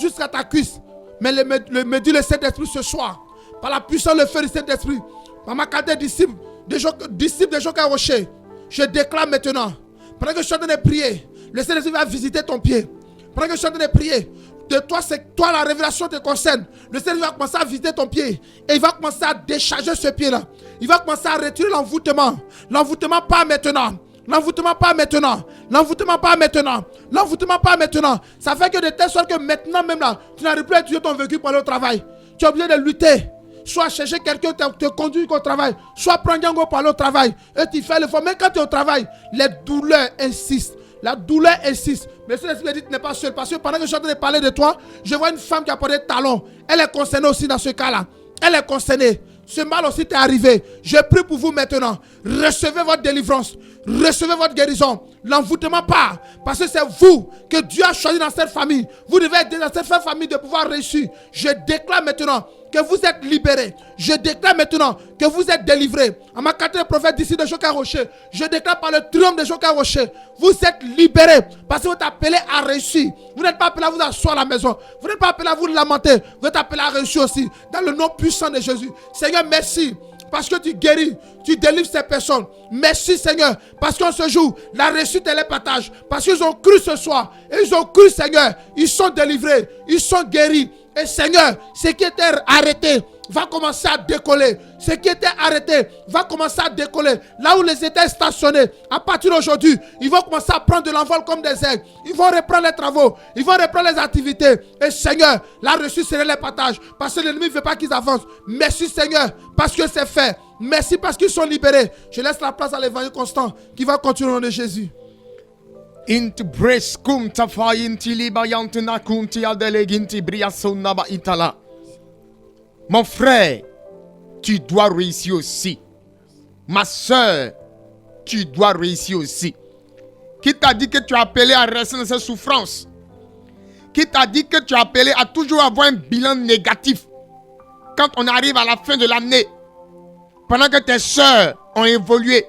jusqu'à ta cuisse. Mais me dit le Saint-Esprit ce soir, par la puissance, le feu du Saint-Esprit, Maman Kade, disciple de Joker Rocher, je déclare maintenant, pendant que je suis en train de prier, le Saint-Esprit va visiter ton pied. Pendant que je suis en train de prier, de toi, c'est toi, la révélation te concerne. Le Seigneur va commencer à visiter ton pied. Et il va commencer à décharger ce pied-là. Il va commencer à retirer l'envoûtement. L'envoûtement pas maintenant. L'envoûtement pas maintenant. L'envoûtement pas maintenant. L'envoûtement pas maintenant. Ça fait que de telle sorte que maintenant même là, tu n'arrives plus à utiliser ton véhicule pour aller au travail. Tu es obligé de lutter. Soit chercher quelqu'un qui te conduit au travail. Soit prendre un go pour aller au travail. Et tu fais l'effort. Même quand tu es au travail, les douleurs insistent. La douleur insiste. Mais ce Esprit dit, tu n'es pas seul. Parce que pendant que je suis en train de parler de toi, je vois une femme qui a porté des talons. Elle est concernée aussi dans ce cas-là. Elle est concernée. Ce mal aussi t'est arrivé. Je prie pour vous maintenant. Recevez votre délivrance. Recevez votre guérison. L'envoûtement part. Parce que c'est vous que Dieu a choisi dans cette famille. Vous devez être dans cette famille de pouvoir réussir. Je déclare maintenant que vous êtes libérés. Je déclare maintenant que vous êtes délivrés. À ma quatrième prophète d'ici de Joker Rocher, je déclare par le triomphe de Joker Rocher, vous êtes libérés parce que vous êtes appelés à réussir. Vous n'êtes pas appelés à vous asseoir à la maison. Vous n'êtes pas appelés à vous lamenter. Vous êtes appelés à réussir aussi dans le nom puissant de Jésus. Seigneur, merci. Parce que tu guéris, tu délivres ces personnes. Merci Seigneur. Parce qu'en ce jour, la réussite est les partage. Parce qu'ils ont cru ce soir. Et ils ont cru Seigneur. Ils sont délivrés. Ils sont guéris. Et Seigneur, ce qui était arrêté va commencer à décoller. Ce qui était arrêté va commencer à décoller. Là où ils étaient stationnés, à partir d'aujourd'hui, ils vont commencer à prendre de l'envol comme des aigles. Ils vont reprendre les travaux. Ils vont reprendre les activités. Et Seigneur, la réussite serait les partages. Parce que l'ennemi ne veut pas qu'ils avancent. Merci Seigneur, parce que c'est fait. Merci parce qu'ils sont libérés. Je laisse la place à l'évangile Constant qui va continuer au nom de Jésus. Inti bres kum tafa inti liba yantuna kunti adeleginti briasona ba itala. Mon frère, tu dois réussir aussi. Ma soeur, tu dois réussir aussi. Qui t'a dit que tu as appelé à rester dans cette souffrance? Qui t'a dit que tu as appelé à toujours avoir un bilan négatif quand on arrive à la fin de l'année? Pendant que tes soeurs ont évolué,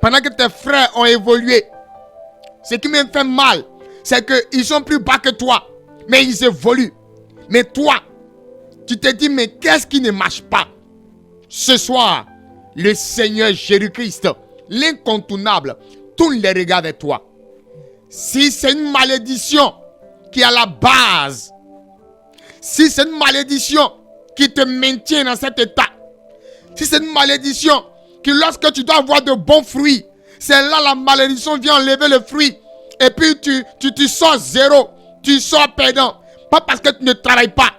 pendant que tes frères ont évolué, ce qui me fait mal, c'est qu'ils sont plus bas que toi, mais ils évoluent. Mais toi, tu te dis, mais qu'est-ce qui ne marche pas? Ce soir, le Seigneur Jésus-Christ, l'incontournable, tourne les regards vers toi. Si c'est une malédiction qui est à la base, si c'est une malédiction qui te maintient dans cet état, si c'est une malédiction qui, lorsque tu dois avoir de bons fruits, c'est là la malédiction vient enlever le fruit. Et puis tu sors zéro. Tu sors perdant. Pas parce que tu ne travailles pas.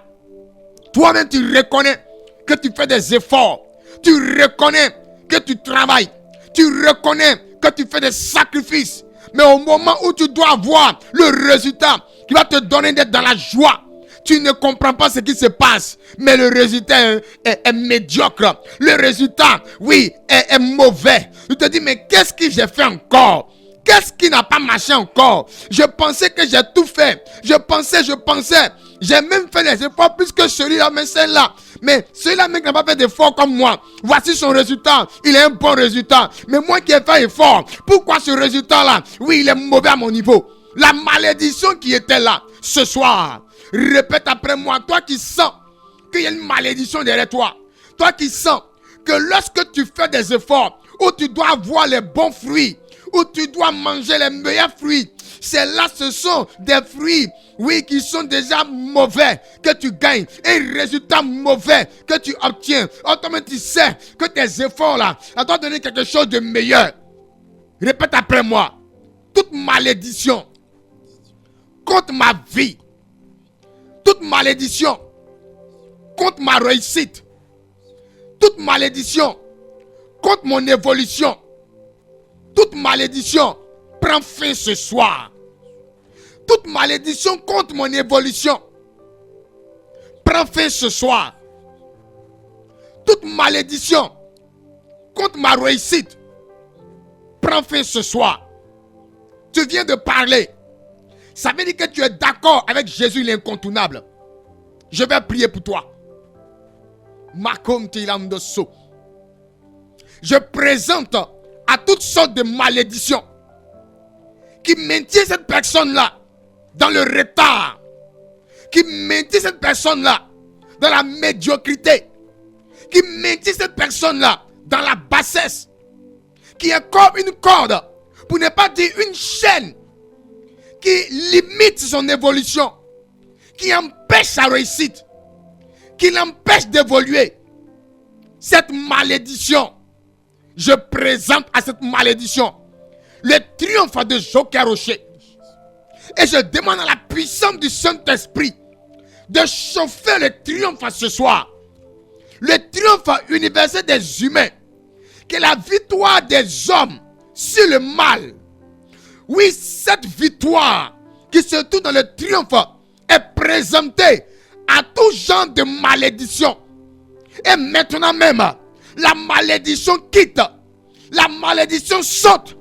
Toi-même tu reconnais que tu fais des efforts. Tu reconnais que tu travailles. Tu reconnais que tu fais des sacrifices. Mais au moment où tu dois avoir le résultat qui va te donner d'être dans la joie, tu ne comprends pas ce qui se passe. Mais le résultat est médiocre. Le résultat, oui, est mauvais. Tu te dis, mais qu'est-ce que j'ai fait encore? Qu'est-ce qui n'a pas marché encore? Je pensais que j'ai tout fait. Je pensais. J'ai même fait des efforts plus que celui-là, mais celle-là. Mais celui-là même qui n'a pas fait d'efforts comme moi. Voici son résultat. Il est un bon résultat. Mais moi qui ai fait effort, pourquoi ce résultat-là? Oui, il est mauvais à mon niveau. La malédiction qui était là, ce soir, répète après moi, toi qui sens qu'il y a une malédiction derrière toi. Toi qui sens que lorsque tu fais des efforts, où tu dois avoir les bons fruits, où tu dois manger les meilleurs fruits, c'est là, ce sont des fruits, oui, qui sont déjà mauvais, que tu gagnes, et un résultat mauvais que tu obtiens. Autrement, tu sais que tes efforts là, ça doit donner quelque chose de meilleur. Répète après moi, toute malédiction contre ma vie, toute malédiction contre ma réussite, toute malédiction contre mon évolution, toute malédiction prend fin ce soir. Toute malédiction contre mon évolution prend fin ce soir. Toute malédiction contre ma réussite prend fin ce soir. tu viens de parler, ça veut dire que tu es d'accord avec Jésus l'incontournable. Je vais prier pour toi. Je présente à toutes sortes de malédictions qui maintiennent cette personne-là dans le retard, qui maintiennent cette personne-là dans la médiocrité, qui maintient cette personne-là dans la bassesse, qui est comme une corde, pour ne pas dire une chaîne, qui limite son évolution, qui empêche sa réussite, qui l'empêche d'évoluer. Cette malédiction, je présente à cette malédiction le triomphe de Joker Rocher. Et je demande à la puissance du Saint-Esprit de chauffer le triomphe ce soir. Le triomphe universel des humains. Que la victoire des hommes sur le mal. Oui, cette victoire qui se trouve dans le triomphe est présentée à tout genre de malédiction. Et maintenant même, la malédiction quitte. La malédiction saute.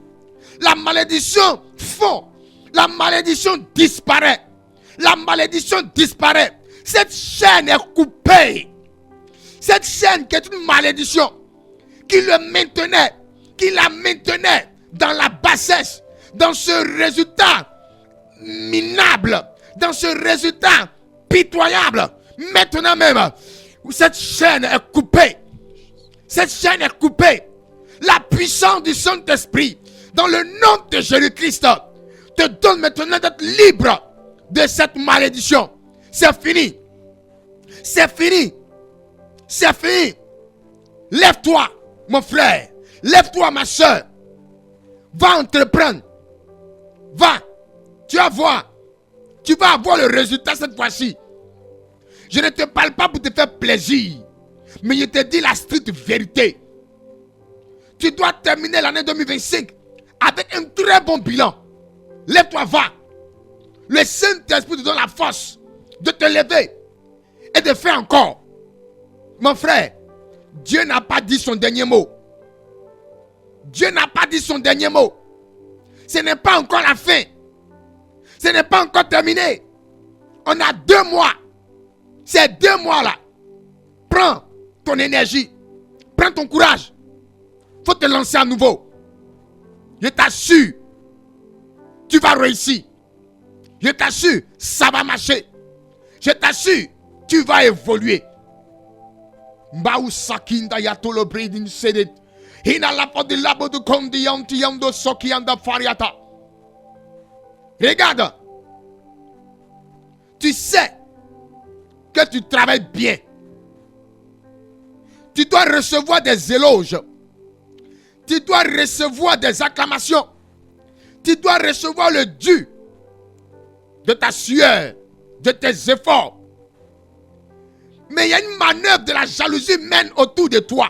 La malédiction fond. La malédiction disparaît. La malédiction disparaît. Cette chaîne est coupée. Cette chaîne qui est une malédiction qui le maintenait, qui la maintenait dans la bassesse, dans ce résultat minable, dans ce résultat pitoyable. Maintenant même, cette chaîne est coupée. Cette chaîne est coupée. La puissance du Saint-Esprit, dans le nom de Jésus-Christ, te donne maintenant d'être libre de cette malédiction. C'est fini. C'est fini. C'est fini. Lève-toi, mon frère. Lève-toi, ma soeur. Va entreprendre. Va. Tu vas voir. Tu vas avoir le résultat cette fois-ci. Je ne te parle pas pour te faire plaisir. Mais je te dis la stricte vérité. Tu dois terminer l'année 2025 avec un très bon bilan. Lève-toi, va. Le Saint-Esprit te donne la force de te lever et de faire encore. Mon frère, Dieu n'a pas dit son dernier mot. Dieu n'a pas dit son dernier mot. Ce n'est pas encore la fin. Ce n'est pas encore terminé. On a 2 mois. Ces 2 mois-là, prends ton énergie. Prends ton courage. Faut te lancer à nouveau. Je t'assure, tu vas réussir. Je t'assure, ça va marcher. Je t'assure, tu vas évoluer. Mbau sakinda yatolo bredin sedet. Hina lapo de labo de kondi yanti yando soki yanda fariata. Regarde. Tu sais que tu travailles bien. Tu dois recevoir des éloges. Tu dois recevoir des acclamations. Tu dois recevoir le dû de ta sueur, de tes efforts. Mais il y a une manœuvre de la jalousie humaine autour de toi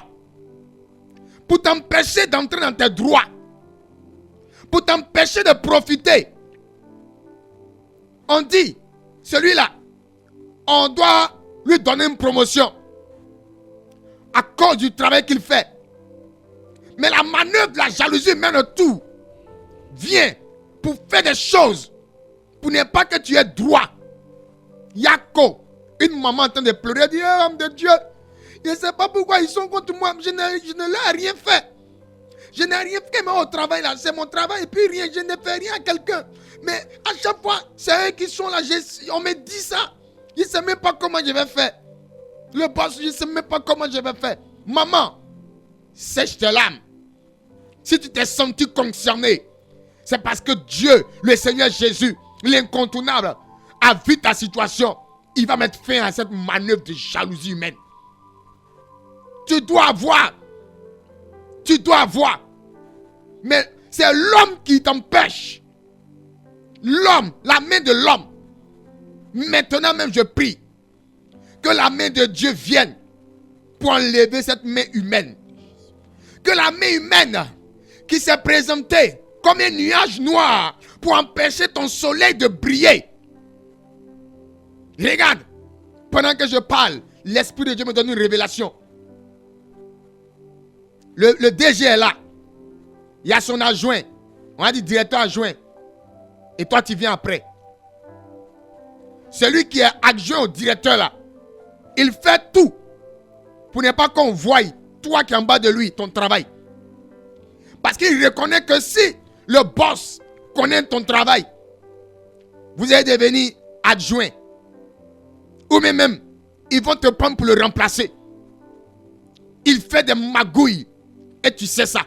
pour t'empêcher d'entrer dans tes droits, pour t'empêcher de profiter. On dit, celui-là, on doit lui donner une promotion à cause du travail qu'il fait. Mais la manœuvre de la jalousie humaine autour vient pour faire des choses pour ne pas que tu aies droit. Yako, une maman en train de pleurer, elle dit, oh, homme de Dieu, je ne sais pas pourquoi ils sont contre moi, je ne leur ai rien fait. Je n'ai rien fait, mais au travail là, c'est mon travail et puis rien, je ne fais rien à quelqu'un. Mais à chaque fois, c'est eux qui sont là, on me dit ça. Je ne sais même pas comment je vais faire. Le boss, je ne sais même pas comment je vais faire. Maman, sèche tes larmes. Si tu t'es senti concerné, c'est parce que Dieu, le Seigneur Jésus, l'incontournable, a vu ta situation. Il va mettre fin à cette manœuvre de jalousie humaine. Tu dois avoir. Tu dois avoir. Mais c'est l'homme qui t'empêche. L'homme, la main de l'homme. Maintenant même je prie que la main de Dieu vienne pour enlever cette main humaine. Que la main humaine qui s'est présentée comme un nuage noir pour empêcher ton soleil de briller. Regarde, pendant que je parle, l'Esprit de Dieu me donne une révélation. Le DG est là. Il y a son adjoint. On a dit directeur adjoint. Et toi, tu viens après. Celui qui est adjoint au directeur là, il fait tout pour ne pas qu'on voie, toi qui es en bas de lui, ton travail. Parce qu'il reconnaît que si le boss connaît ton travail, vous allez devenir adjoint. Ou même, ils vont te prendre pour le remplacer. Il fait des magouilles. Et tu sais ça.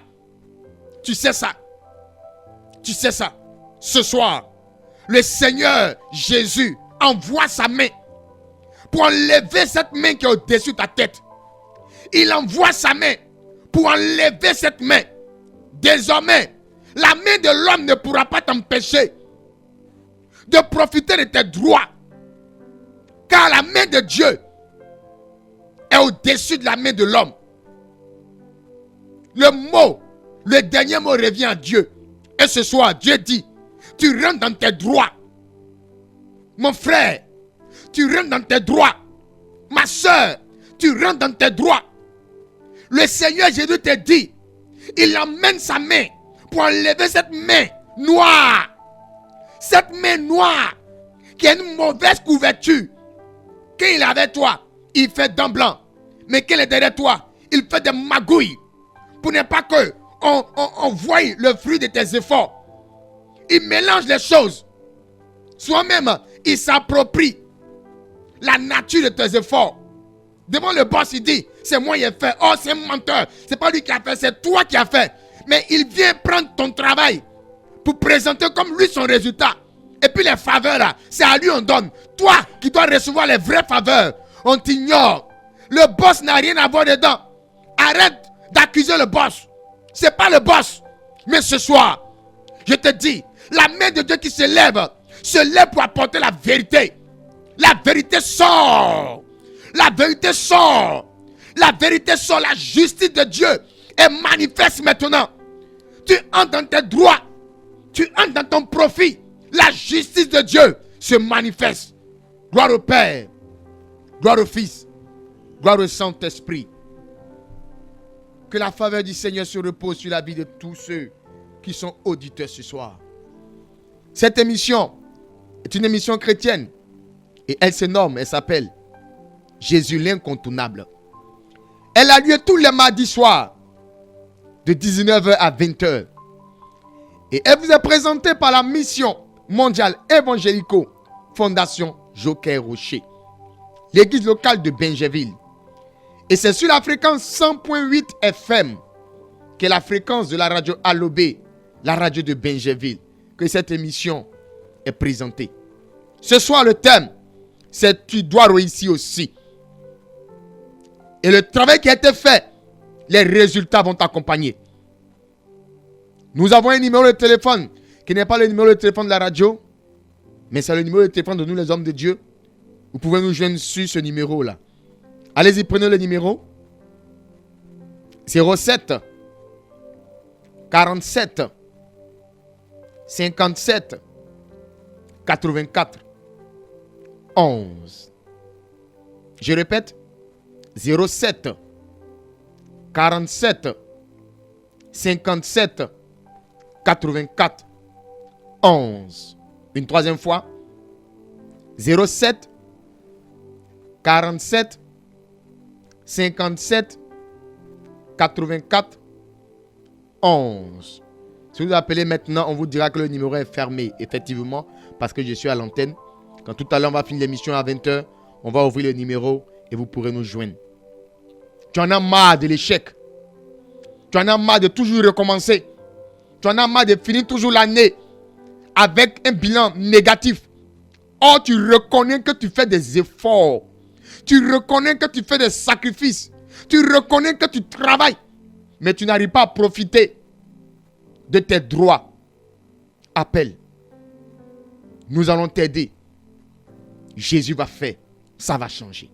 Tu sais ça. Tu sais ça. Ce soir, le Seigneur Jésus envoie sa main pour enlever cette main qui est au-dessus de ta tête. Il envoie sa main pour enlever cette main. Désormais, la main de l'homme ne pourra pas t'empêcher de profiter de tes droits. Car la main de Dieu est au-dessus de la main de l'homme. Le dernier mot revient à Dieu. Et ce soir, Dieu dit, tu rentres dans tes droits. Mon frère, tu rentres dans tes droits. Ma soeur, tu rentres dans tes droits. Le Seigneur Jésus te dit, il emmène sa main pour enlever cette main noire. Cette main noire qui a une mauvaise couverture. Quand il est avec toi, il fait dents blancs. Mais quand il est derrière toi, il fait des magouilles. Pour ne pas que on voie le fruit de tes efforts. Il mélange les choses. Soi-même, il s'approprie la nature de tes efforts. Devant le boss, il dit, c'est moi qui ai fait. Oh, c'est un menteur. C'est pas lui qui a fait, c'est toi qui as fait. Mais il vient prendre ton travail pour présenter comme lui son résultat. Et puis les faveurs, là, c'est à lui on donne. Toi qui dois recevoir les vraies faveurs, on t'ignore. Le boss n'a rien à voir dedans. Arrête d'accuser le boss. C'est pas le boss. Mais ce soir, je te dis, la main de Dieu qui se lève pour apporter la vérité. La vérité sort. La vérité sort. La vérité sort. La justice de Dieu est manifeste maintenant. Tu entres dans tes droits. Tu entres dans ton profit. La justice de Dieu se manifeste. Gloire au Père. Gloire au Fils. Gloire au Saint-Esprit. Que la faveur du Seigneur se repose sur la vie de tous ceux qui sont auditeurs ce soir. Cette émission est une émission chrétienne. Et elle s'appelle Jésus l'incontournable. Elle a lieu tous les mardis soirs de 19h à 20h. Et elle vous est présentée par la mission mondiale évangélico Fondation Joker Rocher, l'église locale de Benjeville. Et c'est sur la fréquence 100.8 FM, qui est la fréquence de la radio Alobé, la radio de Benjeville, que cette émission est présentée. Ce soir, le thème, c'est tu dois réussir aussi. Et le travail qui a été fait, les résultats vont t'accompagner. Nous avons un numéro de téléphone qui n'est pas le numéro de téléphone de la radio, mais c'est le numéro de téléphone de nous les hommes de Dieu. Vous pouvez nous joindre sur ce numéro-là. Allez-y, prenez le numéro. 07 47 57 84 11. Je répète. 07 47 57 84 11. Une troisième fois. 07 47 57 84 11. Si vous appelez maintenant, on vous dira que le numéro est fermé, effectivement, parce que je suis à l'antenne. Quand tout à l'heure on va finir l'émission à 20h, on va ouvrir le numéro et vous pourrez nous joindre. Tu en as marre de l'échec. Tu en as marre de toujours recommencer. Tu en as marre de finir toujours l'année avec un bilan négatif. Or, tu reconnais que tu fais des efforts. Tu reconnais que tu fais des sacrifices. Tu reconnais que tu travailles. Mais tu n'arrives pas à profiter de tes droits. Appelle. Nous allons t'aider. Jésus va faire. Ça va changer.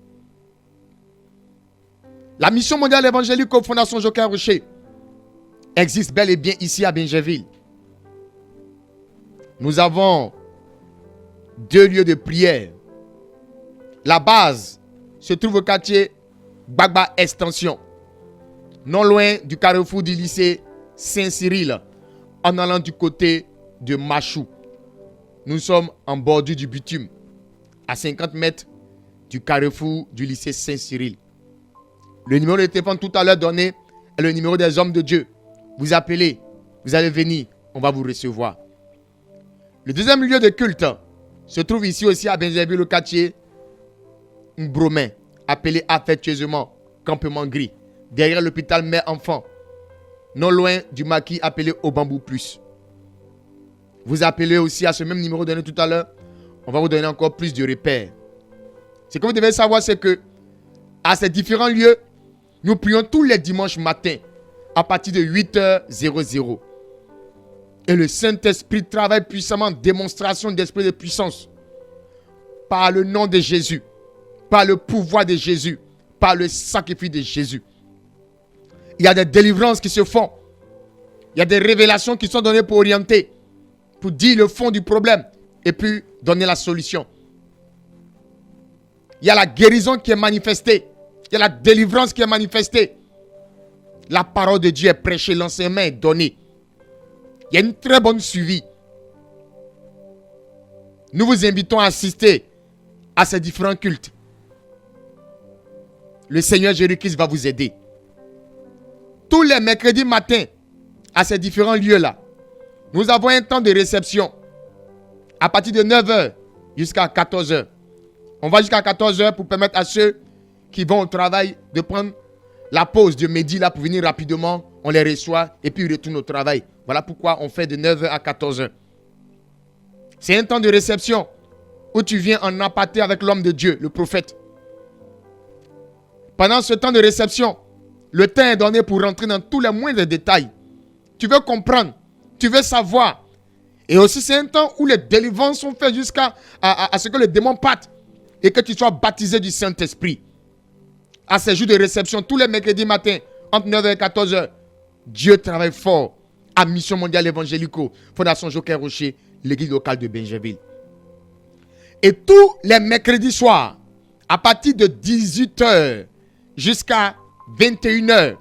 La mission mondiale évangélique aux Fondation Joker Rocher existe bel et bien ici à Benjeville. Nous avons 2 lieux de prière. La base se trouve au quartier Gbagba Extension, non loin du carrefour du lycée Saint-Cyril, en allant du côté de Machou. Nous sommes en bordure du bitume, à 50 mètres du carrefour du lycée Saint-Cyril. Le numéro de téléphone tout à l'heure donné est le numéro des hommes de Dieu. Vous appelez, vous allez venir, on va vous recevoir. Le deuxième lieu de culte se trouve ici aussi à Benjerville, le quartier Mbromin, appelé affectueusement Campement Gris, derrière l'hôpital mère-enfant, non loin du maquis appelé Au Bambou Plus. Vous appelez aussi à ce même numéro donné tout à l'heure, on va vous donner encore plus de repères. Ce que vous devez savoir, c'est que à ces différents lieux, nous prions tous les dimanches matins à partir de 8h00. Et le Saint-Esprit travaille puissamment, démonstration d'esprit de puissance. Par le nom de Jésus, par le pouvoir de Jésus, par le sacrifice de Jésus. Il y a des délivrances qui se font. Il y a des révélations qui sont données pour orienter, pour dire le fond du problème et puis donner la solution. Il y a la guérison qui est manifestée. Il y a la délivrance qui est manifestée. La parole de Dieu est prêchée, l'enseignement est donné. Il y a une très bonne suivi. Nous vous invitons à assister à ces différents cultes. Le Seigneur Jésus-Christ va vous aider. Tous les mercredis matins, à ces différents lieux-là, nous avons un temps de réception à partir de 9h jusqu'à 14h. On va jusqu'à 14h pour permettre à ceux qui vont au travail de prendre la pause de midi là pour venir rapidement. On les reçoit et puis ils retournent au travail. Voilà pourquoi on fait de 9h à 14h. C'est un temps de réception où tu viens en empathie avec l'homme de Dieu, le prophète. Pendant ce temps de réception, le temps est donné pour rentrer dans tous les moindres détails. Tu veux comprendre, tu veux savoir. Et aussi c'est un temps où les délivrances sont faites jusqu'à ce que le démon parte et que tu sois baptisé du Saint-Esprit. À ces jours de réception, tous les mercredis matins, entre 9h et 14h, Dieu travaille fort à Mission Mondiale Évangélico, Fondation Joker Rocher, l'église locale de Benjerville. Et tous les mercredis soirs, à partir de 18h jusqu'à 21h,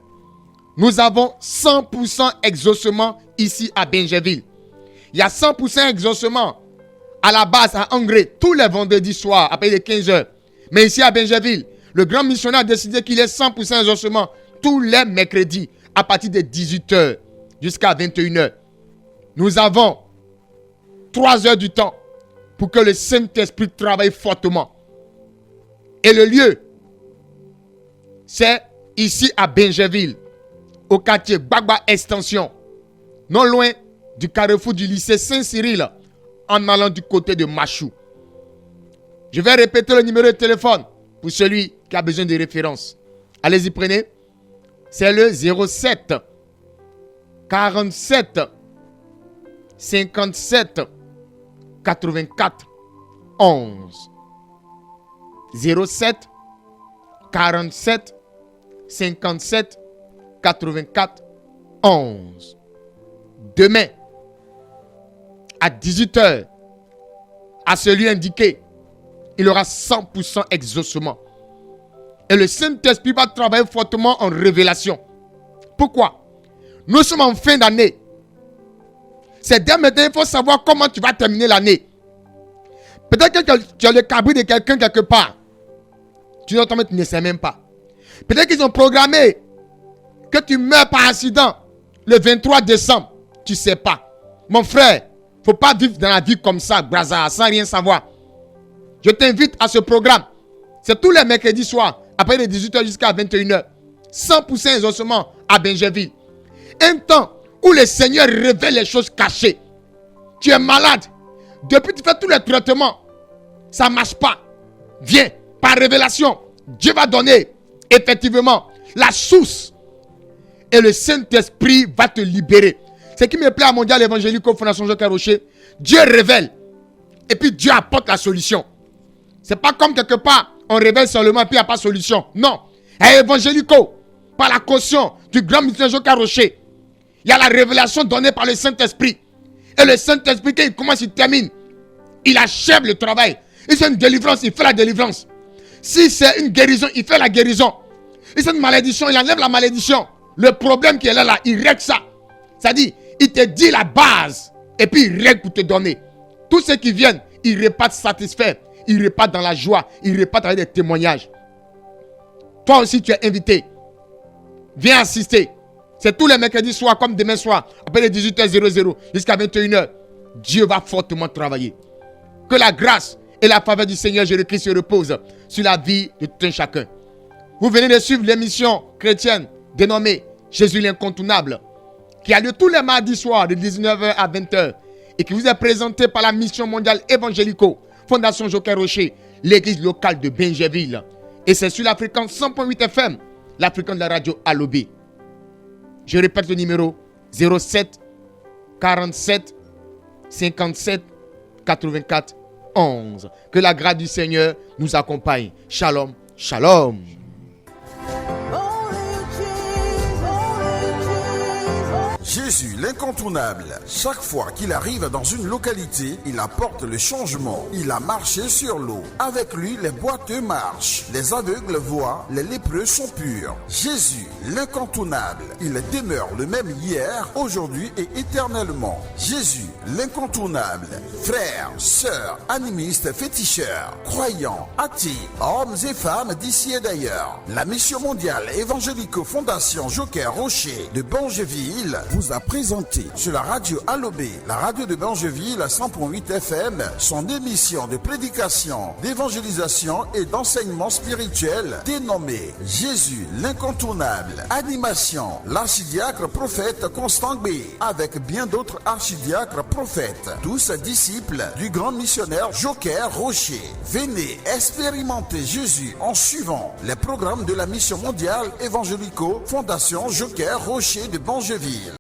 nous avons 100% exaucement ici à Benjerville. Il y a 100% exaucement à la base à Angré, tous les vendredis soirs, à partir de 15h. Mais ici à Benjerville, le grand missionnaire a décidé qu'il est 100% exaucement tous les mercredis à partir de 18h jusqu'à 21h. Nous avons 3 heures du temps pour que le Saint-Esprit travaille fortement. Et le lieu, c'est ici à Benjerville, au quartier Gbagba Extension, non loin du carrefour du lycée Saint-Cyril, en allant du côté de Machou. Je vais répéter le numéro de téléphone pour celui qui a besoin de référence. Allez-y, prenez. C'est le 07 47 57 84 11. 07 47 57 84 11. Demain, à 18h, à celui indiqué, il aura 100% exaucement. Et le Saint-Esprit va travailler fortement en révélation. Pourquoi? Nous sommes en fin d'année. C'est dès maintenant, il faut savoir comment tu vas terminer l'année. Peut-être que tu as le cabri de quelqu'un quelque part. Tu ne sais même pas. Peut-être qu'ils ont programmé que tu meurs par accident le 23 décembre. Tu ne sais pas. Mon frère, il ne faut pas vivre dans la vie comme ça, Brazza, sans rien savoir. Je t'invite à ce programme. C'est tous les mercredis soirs, après les 18h jusqu'à 21h. 100% exaucement à Benjerville. Un temps où le Seigneur révèle les choses cachées. Tu es malade. Depuis que tu fais tous les traitements, ça ne marche pas. Viens, par révélation, Dieu va donner effectivement la source. Et le Saint-Esprit va te libérer. Ce qui me plaît à Mondial Évangélico Fondation Joker Rocher, Dieu révèle. Et puis Dieu apporte la solution. C'est pas comme quelque part, on révèle seulement et puis il n'y a pas de solution. Non. Et Évangélico, par la caution du grand missionnaire Joker Rocher, il y a la révélation donnée par le Saint-Esprit. Et le Saint-Esprit, quand il commence, il termine. Il achève le travail. Si c'est une délivrance, il fait la délivrance. Si c'est une guérison, il fait la guérison. Si c'est une malédiction, il enlève la malédiction. Le problème qui est il règle ça. C'est-à-dire, il te dit la base. Et puis il règle pour te donner. Tous ceux qui viennent, ils repartent satisfaits. Ils repartent dans la joie. Ils repartent avec des témoignages. Toi aussi, tu es invité. Viens assister. C'est tous les mercredis soirs, comme demain soir, après les 18h00 jusqu'à 21h. Dieu va fortement travailler. Que la grâce et la faveur du Seigneur Jésus-Christ se reposent sur la vie de tout un chacun. Vous venez de suivre l'émission chrétienne dénommée Jésus l'incontournable, qui a lieu tous les mardis soirs de 19h à 20h et qui vous est présentée par la mission mondiale évangélico, Fondation Joker Rocher, l'église locale de Benjerville. Et c'est sur la fréquence 100.8 FM, la fréquence de la radio Alobé. Je répète le numéro 07 47 57 84 11. Que la grâce du Seigneur nous accompagne. Shalom, shalom. Jésus, l'incontournable. Chaque fois qu'il arrive dans une localité, il apporte le changement. Il a marché sur l'eau. Avec lui, les boiteux marchent, les aveugles voient, les lépreux sont purs. Jésus, l'incontournable. Il demeure le même hier, aujourd'hui et éternellement. Jésus, l'incontournable. Frères, sœurs, animistes, féticheurs, croyants, athées, hommes et femmes d'ici et d'ailleurs. La mission mondiale évangélico-fondation Joker Rocher de Benjerville vous a présenté sur la radio Alobé, la radio de Benjerville 100.8 FM, son émission de prédication, d'évangélisation et d'enseignement spirituel dénommée Jésus l'incontournable. Animation, l'archidiacre prophète Constant B, avec bien d'autres archidiacres prophètes, tous disciples du grand missionnaire Joker Rocher. Venez expérimenter Jésus en suivant les programmes de la mission mondiale évangélico Fondation Joker Rocher de Benjerville.